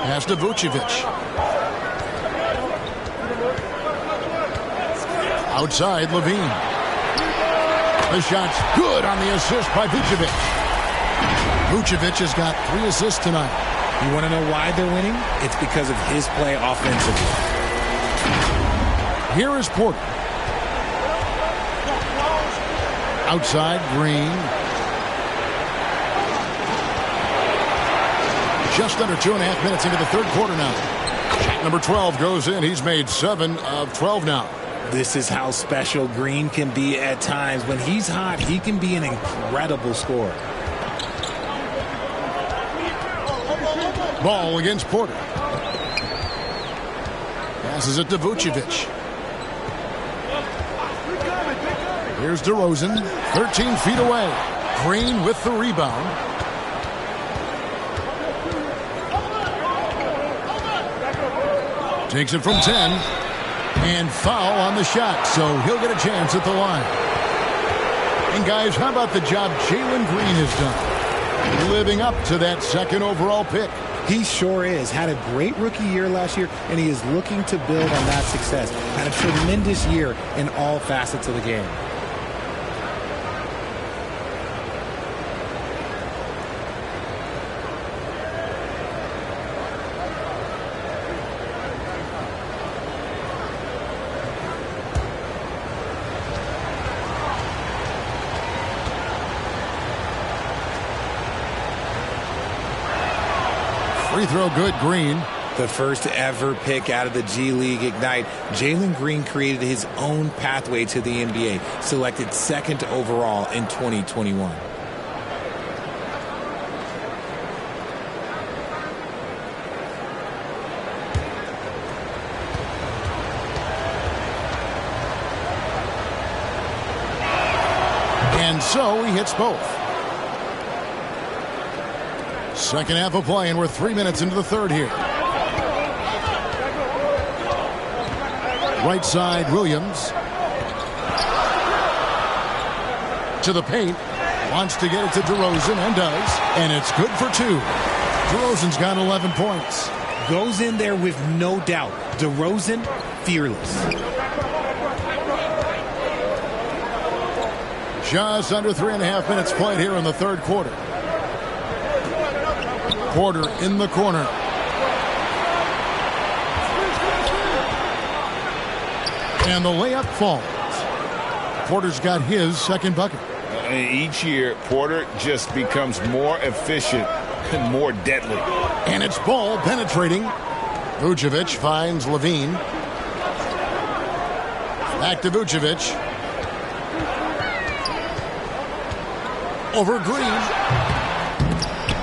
Pass to Vucevic. Outside, Levine. The shot's good on the assist by Vucevic. Vucevic has got 3 assists tonight.
You want to know why they're winning? It's because of his play offensively.
Here is Porter. Outside, Green. Just under 2.5 minutes into the third quarter now. Shot number 12 goes in. He's made 7 of 12 now.
This is how special Green can be at times. When he's hot, he can be an incredible scorer.
Ball against Porter. Passes it to Vucevic. Here's DeRozan, 13 feet away. Green with the rebound. Takes it from 10. And foul on the shot, so he'll get a chance at the line. And guys, how about the job Jalen Green has done? Living up to that second overall pick.
He sure is. Had a great rookie year last year, and he is looking to build on that success. Had a tremendous year in all facets of the game.
Free throw good, Green.
The first ever pick out of the G League Ignite, Jalen Green created his own pathway to the NBA, selected second overall in 2021.
And so he hits both. Second half of play, and we're 3 minutes into the third here. Right side, Williams. To the paint. Wants to get it to DeRozan, and does. And it's good for 2. DeRozan's got 11 points.
Goes in there with no doubt. DeRozan, fearless.
Just under 3.5 minutes played here in the third quarter. Porter in the corner. And the layup falls. Porter's got his second bucket.
Each year, Porter just becomes more efficient and more deadly.
And it's ball penetrating. Vucevic finds Levine. Back to Vucevic. Over Green.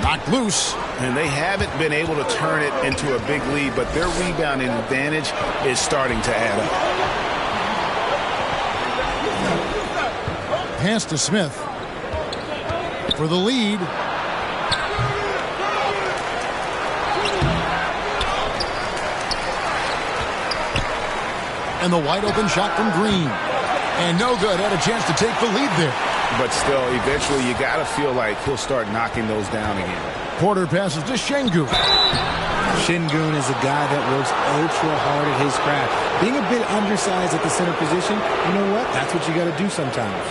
Knocked loose.
And they haven't been able to turn it into a big lead, but their rebounding advantage is starting to add up.
Pass to Smith for the lead. And the wide open shot from Green. And no good. Had a chance to take the lead there.
But still, eventually you got to feel like he'll start knocking those down again.
Porter passes to Şengün.
Şengün is a guy that works ultra hard at his craft. Being a bit undersized at the center position, you know what? That's what you got to do sometimes.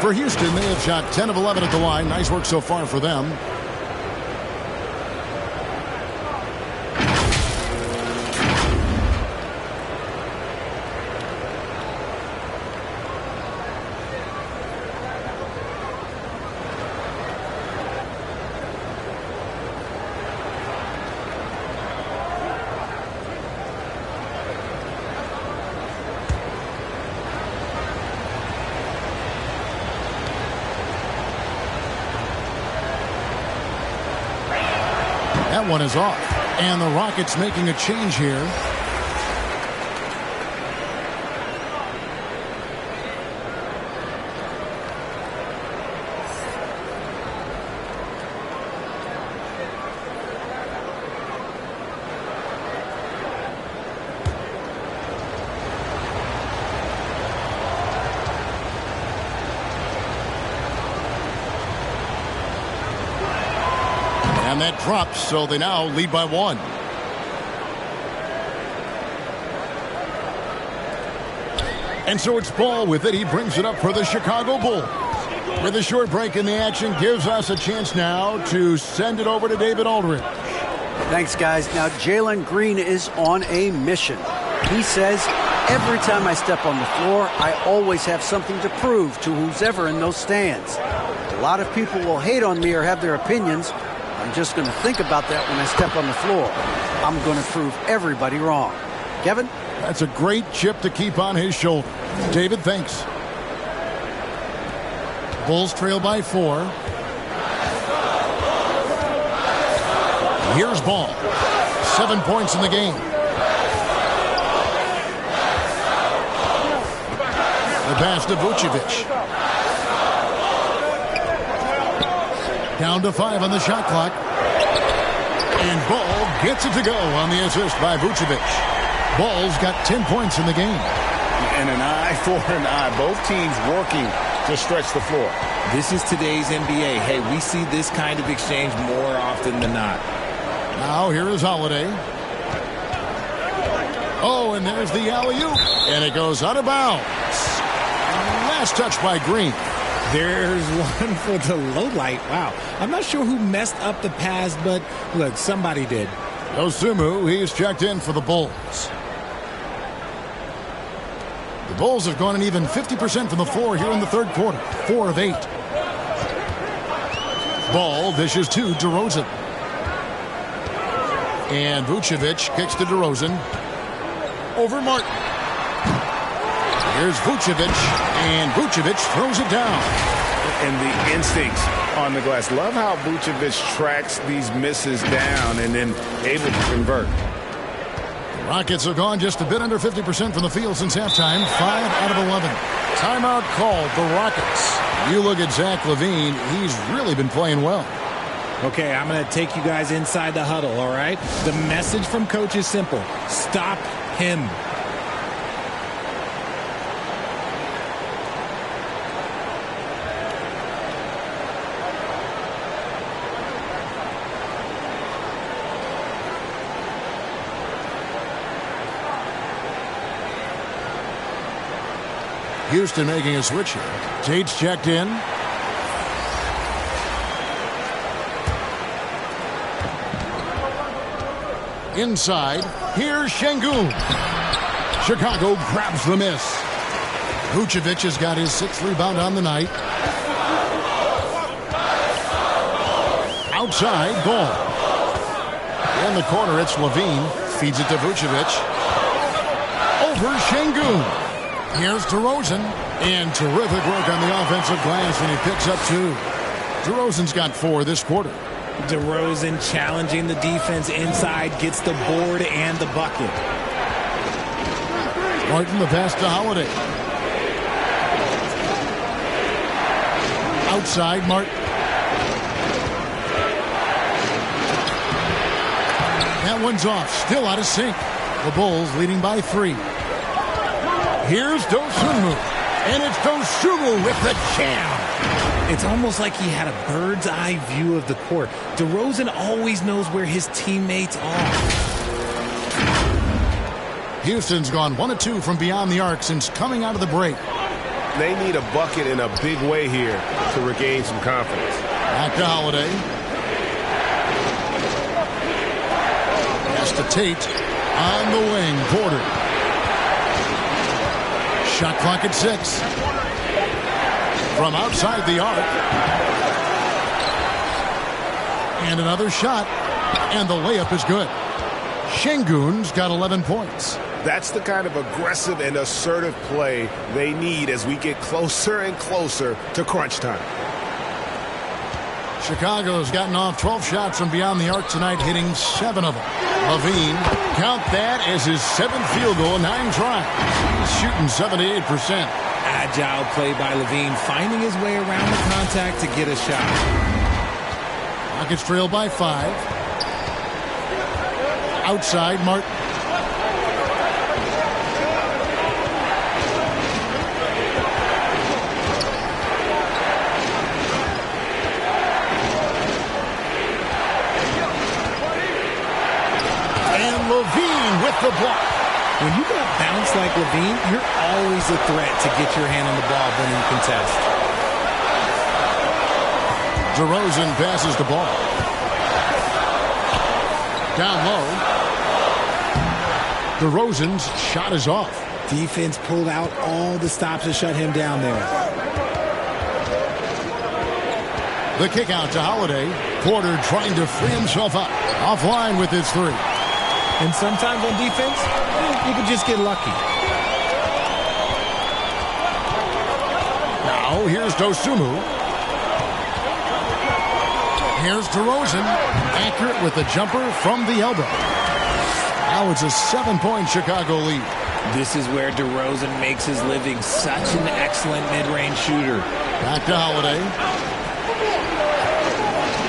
For Houston, they have shot 10 of 11 at the line. Nice work so far for them. That one is off. And the Rockets making a change here. And that drops, so they now lead by 1. And so it's Ball with it. He brings it up for the Chicago Bulls. With a short break in the action, gives us a chance now to send it over to David Aldridge.
Thanks, guys. Now, Jalen Green is on a mission. He says, every time I step on the floor, I always have something to prove to who's ever in those stands. A lot of people will hate on me or have their opinions. I'm just going to think about that when I step on the floor. I'm going to prove everybody wrong. Kevin?
That's a great chip to keep on his shoulder. David, thanks. Bulls trail by 4. Here's Ball. 7 points in the game. The pass to Vucevic. Down to 5 on the shot clock. And Ball gets it to go on the assist by Vucevic. Ball's got 10 points in the game.
And an eye for an eye. Both teams working to stretch the floor.
This is today's NBA. Hey, we see this kind of exchange more often than not.
Now here is Holiday. Oh, and there's the alley-oop. And it goes out of bounds. Last touch by Green.
There's one for the low light. Wow. I'm not sure who messed up the pass, but look, somebody did.
Dosunmu, he's checked in for the Bulls. The Bulls have gone an even 50% from the floor here in the third quarter. 4 of 8. Ball dishes to DeRozan. And Vucevic kicks to DeRozan. Over Martin. Here's Vucevic, and Vucevic throws it down.
And the instincts on the glass. Love how Vucevic tracks these misses down and then able to convert.
The Rockets have gone just a bit under 50% from the field since halftime. 5 out of 11. Timeout called the Rockets. You look at Zach LaVine, he's really been playing well.
Okay, I'm going to take you guys inside the huddle, all right? The message from coach is simple. Stop him.
Houston making a switch here. Tate's checked in. Inside, here's Şengün. Chicago grabs the miss. Vucevic has got his 6th rebound on the night. Outside, Ball. In the corner, it's LaVine. Feeds it to Vucevic. Over Şengün. Here's DeRozan. And terrific work on the offensive glass, and he picks up 2. DeRozan's got 4 this quarter.
DeRozan challenging the defense inside, gets the board and the bucket.
Martin, the pass to Holiday. Outside, Martin. That one's off, still out of sync. The Bulls leading by 3. Here's Dosunmu, and it's Dosunmu with the jam.
It's almost like he had a bird's eye view of the court. DeRozan always knows where his teammates are.
Houston's gone 1 of 2 from beyond the arc since coming out of the break.
They need a bucket in a big way here to regain some confidence.
Back to Holiday. Pass to Tate. On the wing, Porter. Shot clock at 6. From outside the arc. And another shot. And the layup is good. Şengün's got 11 points.
That's the kind of aggressive and assertive play they need as we get closer and closer to crunch time.
Chicago's gotten off 12 shots from beyond the arc tonight, hitting 7 of them. LaVine, count that as his 7th field goal in 9 tries. He's shooting 78%.
Agile play by LaVine, finding his way around the contact to get a shot.
Rockets trail by 5. Outside, Martin. And LaVine with the block.
When you got bounce like LaVine, you're always a threat to get your hand on the ball when you contest.
DeRozan passes the ball. Down low. DeRozan's shot is off.
Defense pulled out all the stops to shut him down there.
The kick out to Holiday. Porter trying to free himself up. Offline with his 3.
And sometimes on defense, you can just get lucky.
Now here's Dosunmu. Here's DeRozan. Accurate with the jumper from the elbow. Now it's a 7-point Chicago lead.
This is where DeRozan makes his living. Such an excellent mid-range shooter.
Back to Holiday.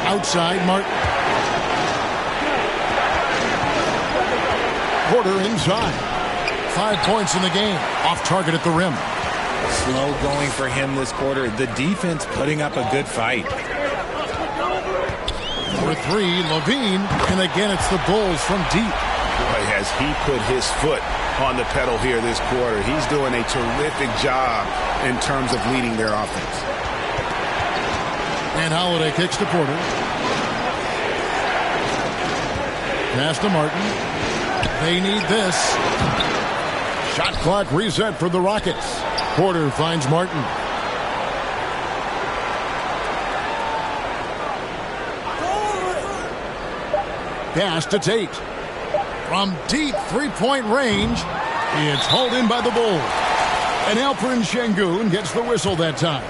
Outside, Martin. Porter inside. 5 points in the game. Off target at the rim.
Slow going for him this quarter. The defense putting up a good fight.
For three, Levine. And again, it's the Bulls from deep.
Boy, has he put his foot on the pedal here this quarter. He's doing a terrific job in terms of leading their offense.
And Holiday kicks to Porter. Pass to Martin. They need this. Shot clock reset for the Rockets. Porter finds Martin. Pass to Tate. From deep three-point range, it's hauled in by the Bulls. And Alperen Sengun gets the whistle that time.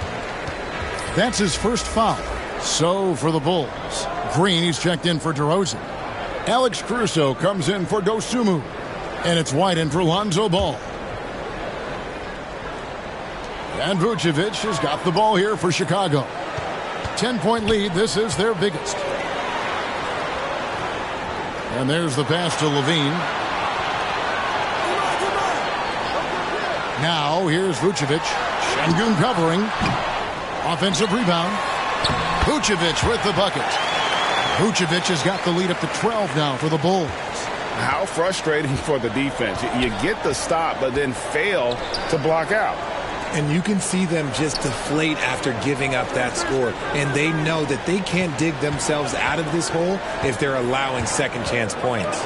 That's his first foul. So for the Bulls. Green, he's checked in for DeRozan. Alex Caruso comes in for Dosunmu. And it's White in for Lonzo Ball. And Vucevic has got the ball here for Chicago. 10-point lead. This is their biggest. And there's the pass to Levine. Now here's Vucevic. Sengun covering. Offensive rebound. Vucevic with the bucket. Vucevic has got the lead up to 12 now for the Bulls.
How frustrating for the defense. You get the stop, but then fail to block out.
And you can see them just deflate after giving up that score. And they know that they can't dig themselves out of this hole if they're allowing second chance points.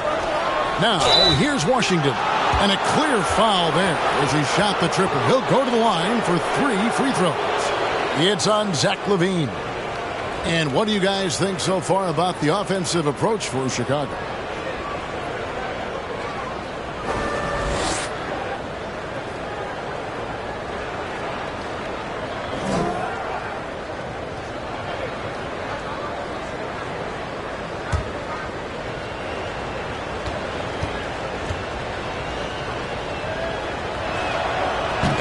Now, here's Washington. And a clear foul there as he shot the triple. He'll go to the line for 3 free throws. It's on Zach LaVine. And what do you guys think so far about the offensive approach for Chicago?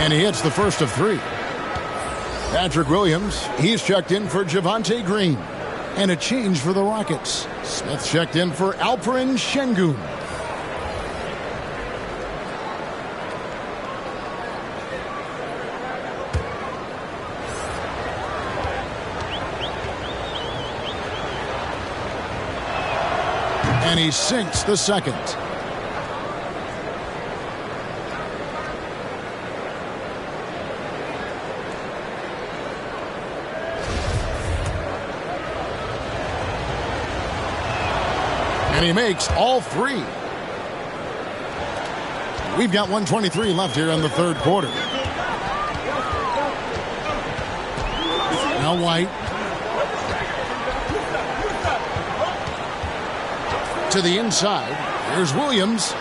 And he hits the first of 3. Patrick Williams, he's checked in for Javonte Green. And a change for the Rockets. Smith checked in for Alperen Sengun. And he sinks the second. And he makes all 3. We've got 1:23 left here in the third quarter. Now White. To the inside. Here's Williams.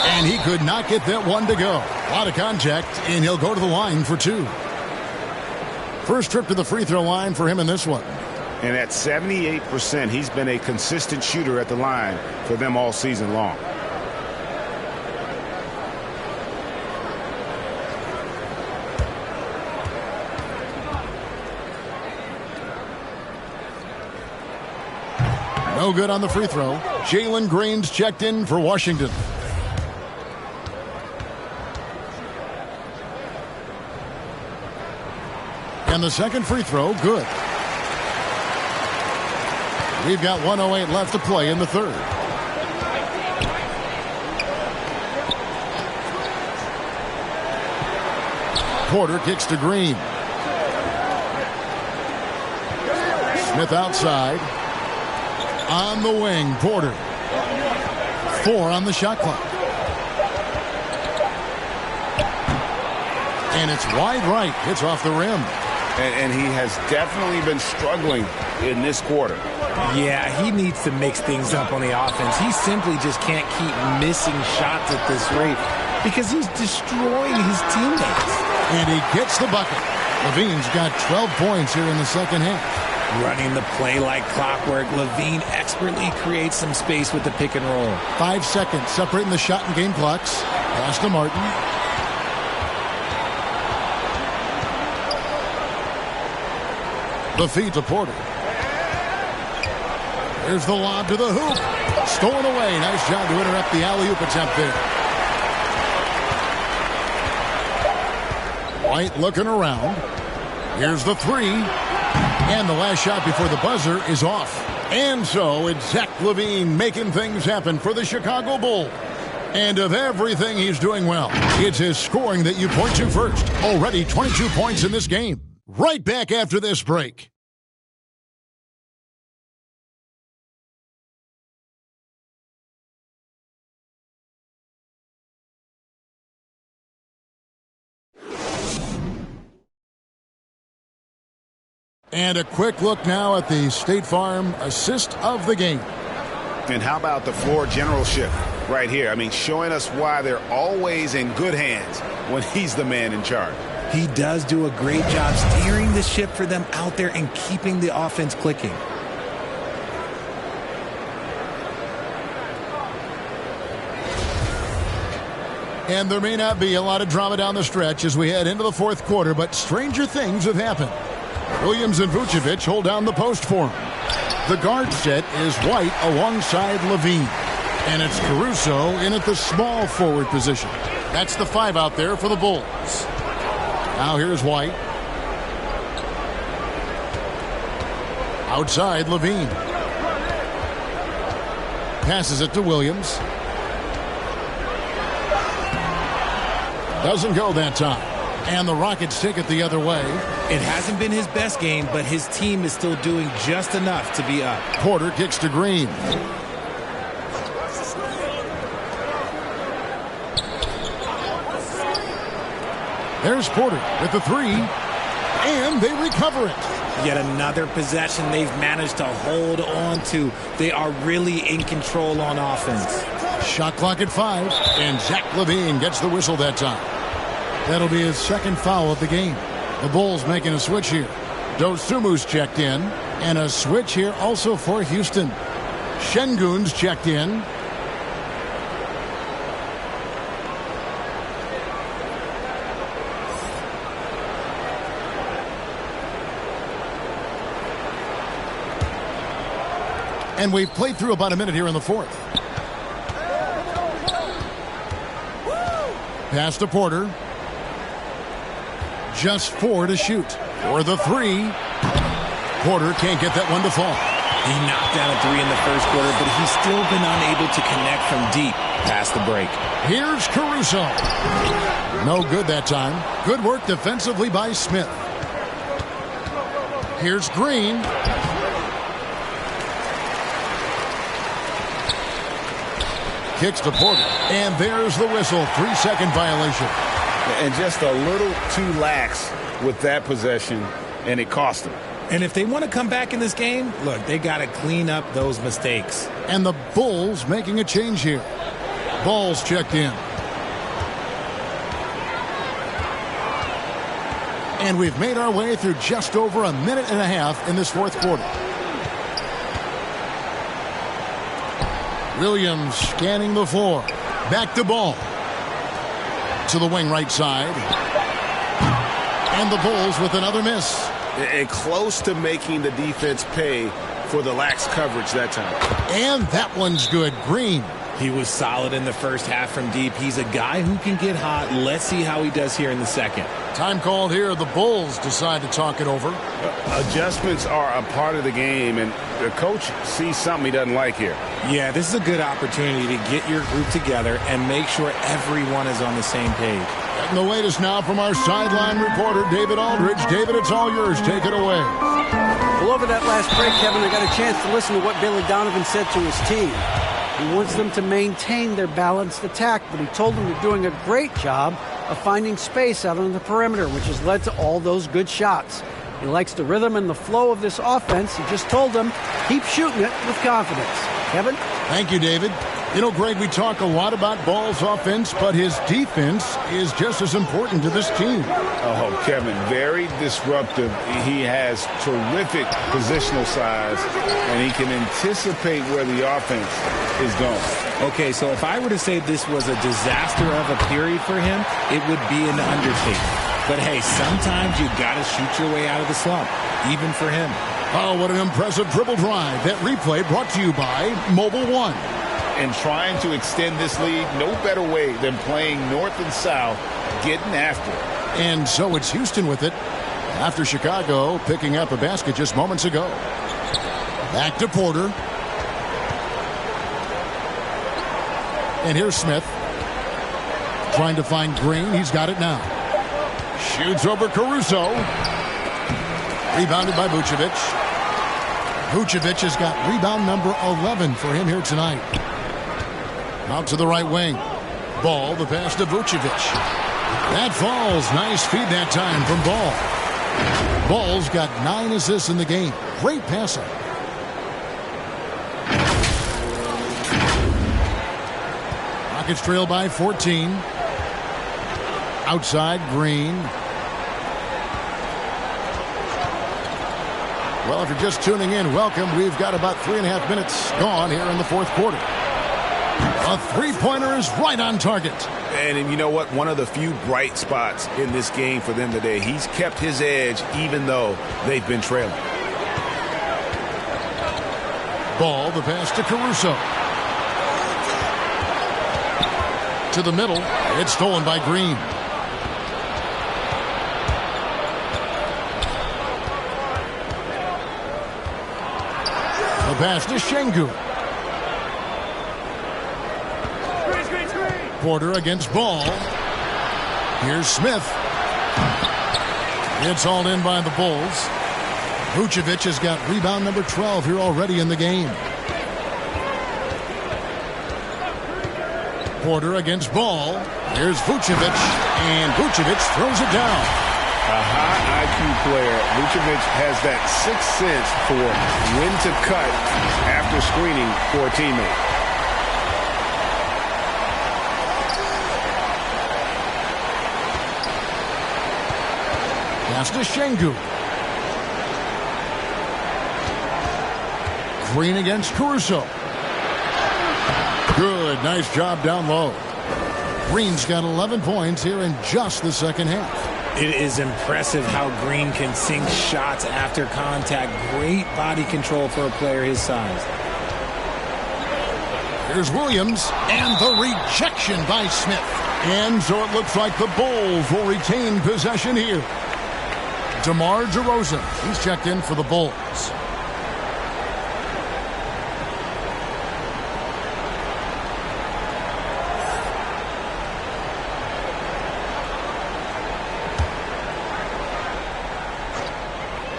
And he could not get that one to go. A lot of contact, and he'll go to the line for 2. First trip to the free throw line for him in this one.
And at 78%, he's been a consistent shooter at the line for them all season long.
No good on the free throw. Jalen Green's checked in for Washington. And the second free throw, good. We've got 1:08 left to play in the third. Porter kicks to Green. Smith outside. On the wing, Porter. 4 on the shot clock. And it's wide right. Hits off the rim.
And he has definitely been struggling in this quarter.
Yeah, he needs to mix things up on the offense. He simply just can't keep missing shots at this rate because he's destroying his teammates.
And he gets the bucket. Levine's got 12 points here in the second half.
Running the play like clockwork, Levine expertly creates some space with the pick and roll.
5 seconds separating the shot and game clocks. Pass to Martin. The feed to Porter. There's the lob to the hoop. Stolen away. Nice job to interrupt the alley-oop attempt there. White looking around. Here's the 3. And the last shot before the buzzer is off. And so it's Zach LaVine making things happen for the Chicago Bulls. And of everything he's doing well, it's his scoring that you point to first. Already 22 points in this game. Right back after this break. And a quick look now at the State Farm assist of the game.
And how about the floor generalship right here? I mean, showing us why they're always in good hands when he's the man in charge.
He does do a great job steering the ship for them out there and keeping the offense clicking.
And there may not be a lot of drama down the stretch as we head into the fourth quarter, but stranger things have happened. Williams and Vucevic hold down the post for him. The guard set is White alongside LaVine. And it's Caruso in at the small forward position. That's the 5 out there for the Bulls. Now here's White. Outside LaVine. Passes it to Williams. Doesn't go that time. And the Rockets take it the other way.
It hasn't been his best game, but his team is still doing just enough to be up.
Porter kicks to Green. There's Porter with the 3. And they recover it.
Yet another possession they've managed to hold on to. They are really in control on offense.
Shot clock at 5. And Zach LaVine gets the whistle that time. That'll be his second foul of the game. The Bulls making a switch here. Dosumu's checked in. And a switch here also for Houston. Şengün's checked in. And we've played through about a minute here in the fourth. Pass to Porter. Just 4 to shoot. For the 3. Porter can't get that one to fall.
He knocked down a 3 in the first quarter, but he's still been unable to connect from deep past the break.
Here's Caruso. No good that time. Good work defensively by Smith. Here's Green. Kicks to Porter. And there's the whistle. 3-second violation.
And just a little too lax with that possession, and it cost them.
And if they want to come back in this game, look, they got to clean up those mistakes.
And the Bulls making a change here. Ball's checked in. And we've made our way through just over a minute and a half in this fourth quarter. Williams scanning the floor. Back to Ball. To the wing right side. And the Bulls with another miss.
And close to making the defense pay for the lax coverage that time.
And that one's good. Green.
He was solid in the first half from deep. He's a guy who can get hot. Let's see how he does here in the second.
Time called here. The Bulls decide to talk it over.
Adjustments are a part of the game, and the coach sees something he doesn't like here.
Yeah, this is a good opportunity to get your group together and make sure everyone is on the same page.
And the latest now from our sideline reporter, David Aldridge. David, it's all yours. Take it away.
Well, over that last break, Kevin, I got a chance to listen to what Billy Donovan said to his team. He wants them to maintain their balanced attack, but he told them they're doing a great job of finding space out on the perimeter, which has led to all those good shots. He likes the rhythm and the flow of this offense. He just told them, keep shooting it with confidence. Kevin?
Thank you, David. You know, Greg, we talk a lot about Ball's offense, but his defense is just as important to this team.
Oh, Kevin, very disruptive. He has terrific positional size, and he can anticipate where the offense is going.
Okay, so if I were to say this was a disaster of a period for him, it would be an understatement. But hey, sometimes you got to shoot your way out of the slump, even for him.
Oh, what an impressive dribble drive. That replay brought to you by Mobile One.
And trying to extend this lead, no better way than playing north and south, getting after it.
And so it's Houston with it after Chicago picking up a basket just moments ago. Back to Porter. And here's Smith. Trying to find Green. He's got it now. Shoots over Caruso. Rebounded by Vucevic. Vucevic has got rebound number 11 for him here tonight. Out to the right wing. Ball, the pass to Vucevic. That falls. Nice feed that time from Ball. Ball's got 9 assists in the game. Great passer. Rockets trail by 14. Outside, Green. Well, if you're just tuning in, welcome. We've got about 3.5 minutes gone here in the fourth quarter. A three-pointer is right on target.
And you know what? One of the few bright spots in this game for them today. He's kept his edge even though they've been trailing.
Ball, the pass to Caruso. To the middle. It's stolen by Green. The pass to Şengün. Porter against Ball. Here's Smith. It's hauled in by the Bulls. Vucevic has got rebound number 12 here already in the game. Porter against Ball. Here's Vucevic. And Vucevic throws it down.
A high IQ player. Vucevic has that sixth sense for when to cut after screening for a teammate.
Pass to Şengün. Green against Caruso. Good. Nice job down low. Green's got 11 points here in just the second half.
It is impressive how Green can sink shots after contact. Great body control for a player his size.
Here's Williams, and the rejection by Smith. And so it looks like the Bulls will retain possession here. DeMar DeRozan, he's checked in for the Bulls.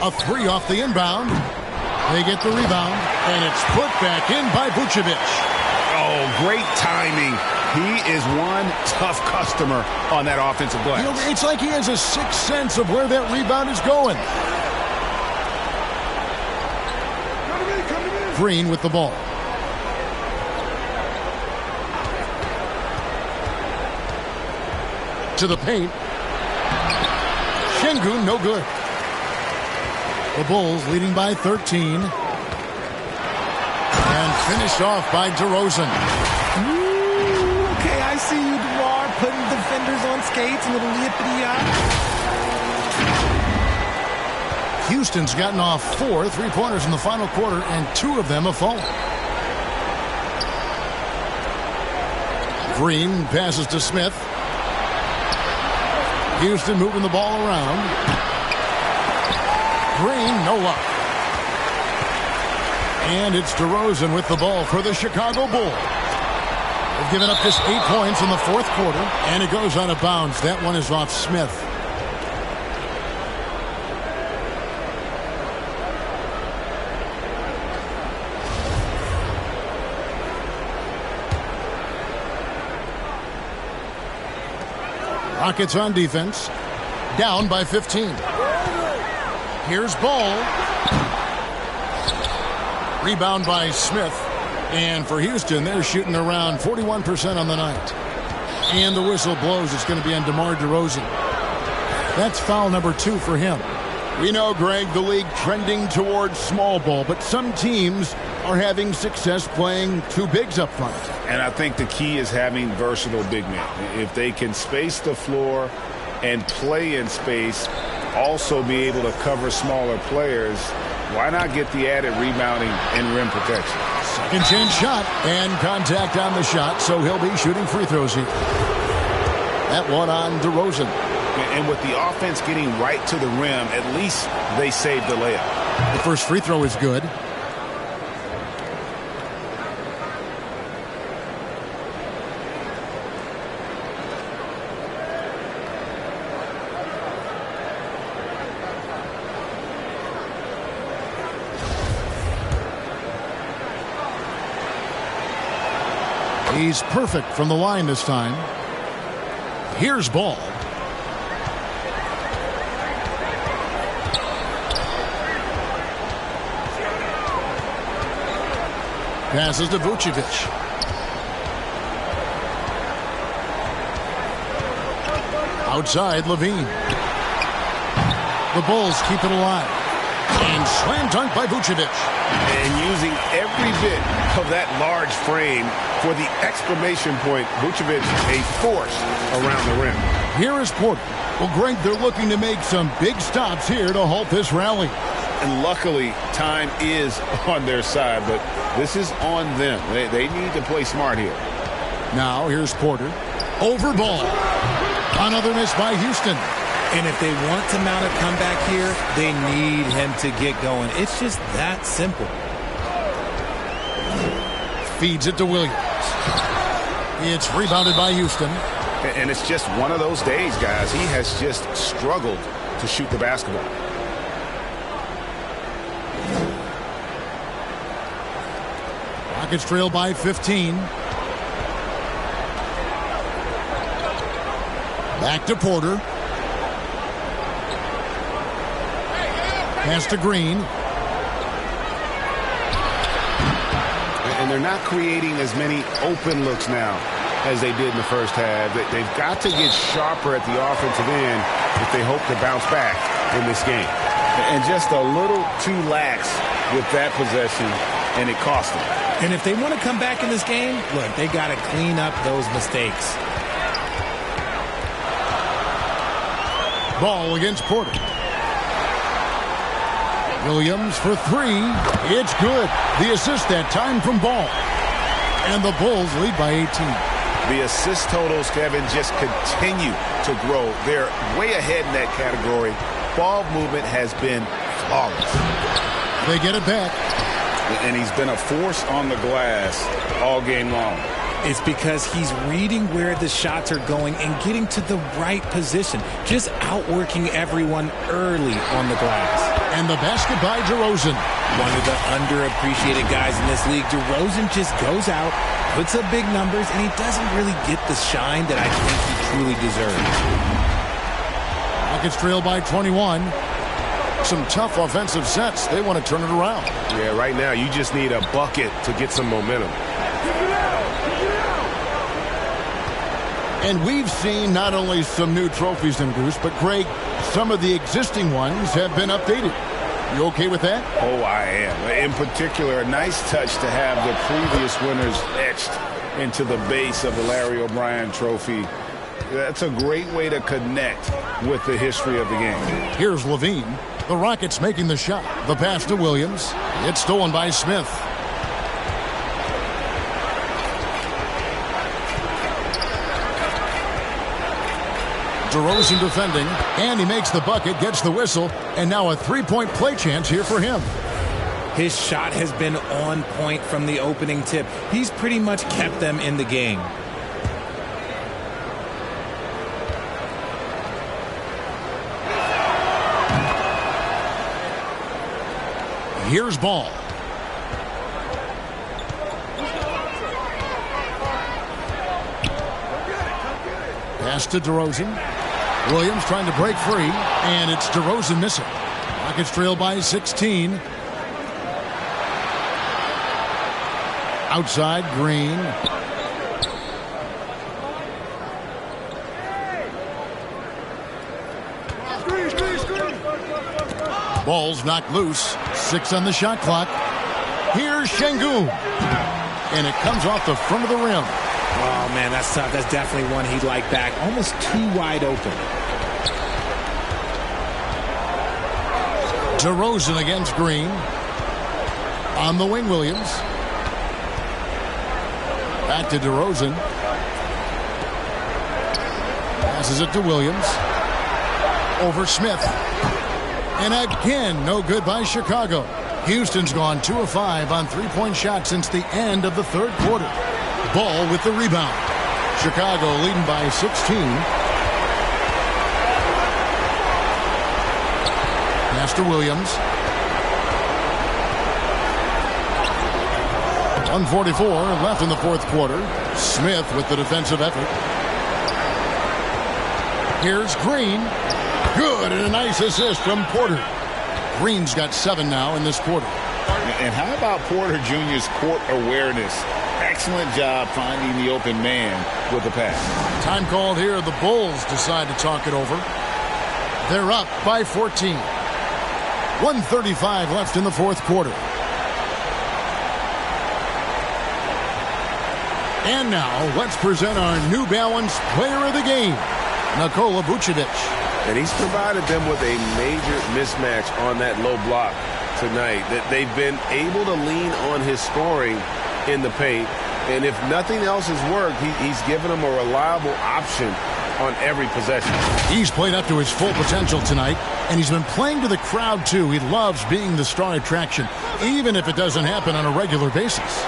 A three off the inbound. They get the rebound, and it's put back in by Vucevic.
Oh, great timing. He is one tough customer on that offensive glass.
You know, it's like he has a sixth sense of where that rebound is going. Green with the ball. To the paint. Şengün, no good. The Bulls leading by 13. And finished off by DeRozan.
Ooh, okay, I see you, DeMar, putting defenders on skates, a little yippity-yop.
Houston's gotten off 4 3-pointers in the final quarter, and 2 of them have fallen. Green passes to Smith. Houston moving the ball around. Green, no luck. And it's DeRozan with the ball for the Chicago Bulls. They've given up just 8 points in the fourth quarter, and it goes out of bounds. That one is off Smith. Rockets on defense. Down by 15. Here's Ball. Rebound by Smith. And for Houston, they're shooting around 41% on the night. And the whistle blows. It's going to be on DeMar DeRozan. That's foul number 2 for him. We know, Greg, the league trending towards small ball, but some teams are having success playing 2 bigs up front.
And I think the key is having versatile big men. If they can space the floor and play in space, also be able to cover smaller players, why not get the added rebounding and rim protection?
Second chance shot and contact on the shot, so he'll be shooting free throws here. That one on DeRozan.
And with the offense getting right to the rim, at least they saved the layup.
The first free throw is good. He's perfect from the line this time. Here's Ball. Passes to Vucevic. Outside, Levine. The Bulls keep it alive. And slam dunk by Vucevic.
And using every bit of that large frame for the exclamation point, Vucevic a force around the rim.
Here is Porter. Well, Greg, they're looking to make some big stops here to halt this rally.
And luckily, time is on their side, but this is on them. They need to play smart here.
Now, here's Porter. Over Ball. Another miss by Houston.
And if they want to mount a comeback here, they need him to get going. It's just that simple.
Feeds it to Williams. It's rebounded by Houston.
And it's just one of those days, guys. He has just struggled to shoot the basketball.
Rockets trail by 15. Back to Porter. Pass to Green.
And they're not creating as many open looks now as they did in the first half. They've got to get sharper at the offensive end if they hope to bounce back in this game.
And just a little too lax with that possession, and it cost them.
And if they want to come back in this game, look, they got to clean up those mistakes.
Ball against Porter. Williams for three. It's good. The assist that time from Ball. And the Bulls lead by 18.
The assist totals, Kevin, just continue to grow. They're way ahead in that category. Ball movement has been flawless.
They get it back.
And he's been a force on the glass all game long.
It's because he's reading where the shots are going and getting to the right position. Just outworking everyone early on the glass.
And the basket by DeRozan.
One of the underappreciated guys in this league. DeRozan just goes out, puts up big numbers, and he doesn't really get the shine that I think he truly deserves.
Rockets trail by 21. Some tough offensive sets. They want to turn it around.
Yeah, right now you just need a bucket to get some momentum.
And we've seen not only some new trophies in Goose, but Greg, some of the existing ones have been updated. You okay with that?
Oh, I am. In particular, a nice touch to have the previous winners etched into the base of the Larry O'Brien trophy. That's a great way to connect with the history of the game.
Here's Levine. The Rockets making the shot. The pass to Williams. It's stolen by Smith. DeRozan defending, and he makes the bucket, gets the whistle, and now a three-point play chance here for him.
His shot has been on point from the opening tip. He's pretty much kept them in the game.
Here's Ball. Pass to DeRozan. Williams trying to break free, and it's DeRozan missing. Rockets trail by 16. Outside, Green. Ball's knocked loose. 6 on the shot clock. Here's Şengün. And it comes off the front of the rim.
Oh, man, that's tough. That's definitely one he'd like back. Almost too wide open.
DeRozan against Green. On the wing, Williams. Back to DeRozan. Passes it to Williams. Over Smith. And again, no good by Chicago. Houston's gone 2 of 5 on three-point shots since the end of the third quarter. Ball with the rebound. Chicago leading by 16. Pass to Williams. 1:44 left in the fourth quarter. Smith with the defensive effort. Here's Green. Good, and a nice assist from Porter. Green's got 7 now in this quarter.
And how about Porter Jr.'s court awareness? Excellent job finding the open man with the pass.
Time called here. The Bulls decide to talk it over. They're up by 14. 1:35 left in the fourth quarter. And now, let's present our New Balance Player of the Game, Nikola Vucevic.
And he's provided them with a major mismatch on that low block tonight. That they've been able to lean on his scoring in the paint. And if nothing else has worked, he's given them a reliable option on every possession.
He's played up to his full potential tonight, and he's been playing to the crowd, too. He loves being the star attraction, even if it doesn't happen on a regular basis.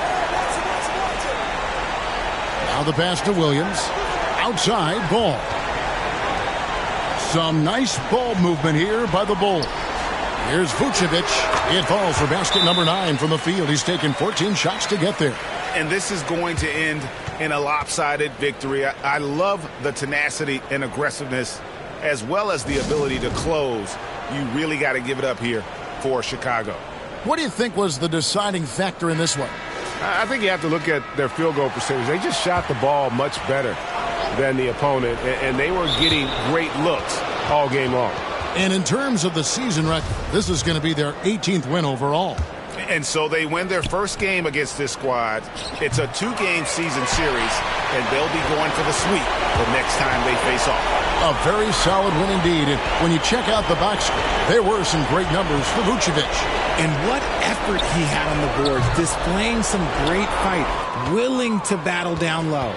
Now the pass to Williams. Outside, Ball. Some nice ball movement here by the Bulls. Here's Vucevic. It falls for basket number 9 from the field. He's taken 14 shots to get there.
And this is going to end in a lopsided victory. I love the tenacity and aggressiveness as well as the ability to close. You really got to give it up here for Chicago.
What do you think was the deciding factor in this one?
I think you have to look at their field goal percentage. They just shot the ball much better than the opponent, and they were getting great looks all game long.
And in terms of the season record, this is going to be their 18th win overall.
And so they win their first game against this squad. It's a 2-game season series, and they'll be going for the sweep the next time they face off.
A very solid win indeed. And when you check out the box score, there were some great numbers for Vucevic.
And what effort he had on the boards, displaying some great fight, willing to battle down low.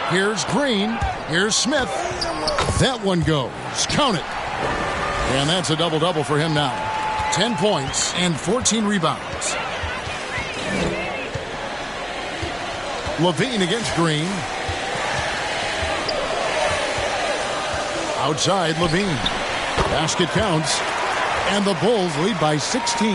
Here's Green. Here's Smith. That one goes. Count it. And that's a double-double for him now. 10 points and 14 rebounds. Levine against Green. Outside, Levine. Basket counts. And the Bulls lead by 16.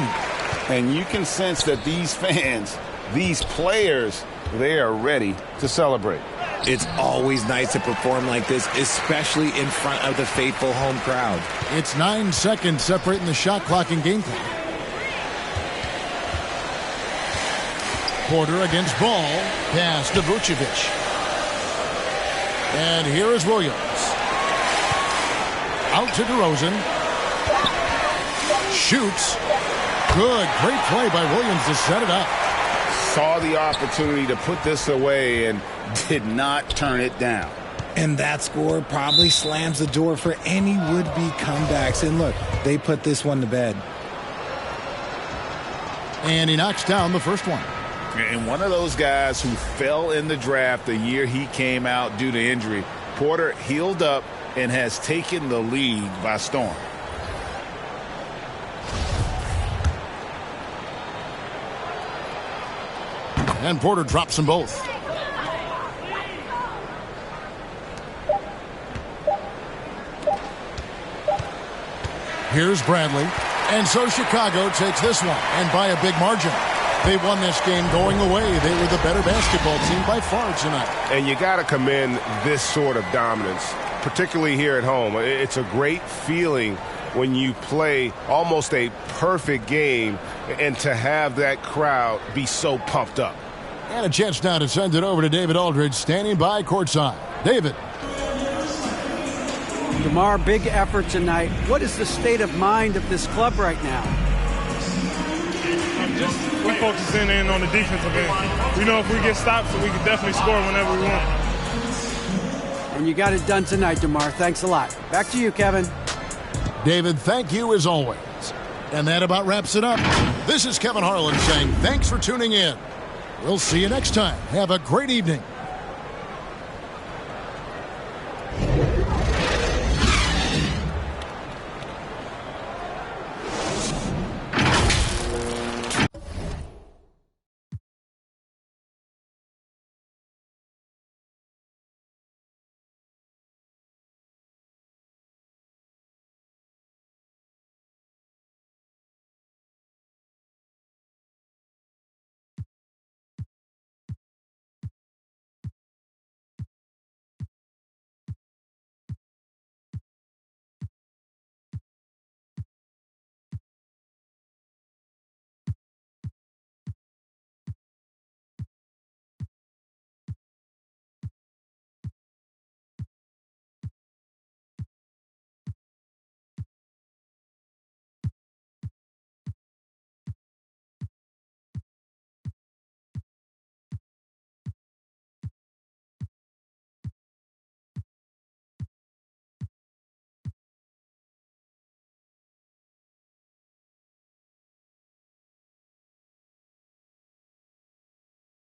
And you can sense that these fans, these players, they are ready to celebrate.
It's always nice to perform like this, especially in front of the faithful home crowd.
It's 9 seconds separating the shot clock and game clock. Porter against Ball. Pass to Vucevic. And here is Williams. Out to DeRozan. Shoots. Good. Great play by Williams to set it up.
Saw the opportunity to put this away and did not turn it down.
And that score probably slams the door for any would-be comebacks. And look, they put this one to bed.
And he knocks down the first one.
And one of those guys who fell in the draft the year he came out due to injury. Porter healed up and has taken the league by storm.
And Porter drops them both. Here's Bradley. And so Chicago takes this one, and by a big margin. They won this game going away. They were the better basketball team by far tonight.
And you got to commend this sort of dominance, particularly here at home. It's a great feeling when you play almost a perfect game and to have that crowd be so pumped up.
And a chance now to send it over to David Aldridge, standing by courtside. David.
DeMar, big effort tonight. What is the state of mind of this club right now?
We're focusing in on the defensive end. We know if we get stops, we can definitely score whenever we want.
And you got it done tonight, DeMar. Thanks a lot. Back to you, Kevin.
David, thank you as always. And that about wraps it up. This is Kevin Harlan saying thanks for tuning in. We'll see you next time. Have a great evening.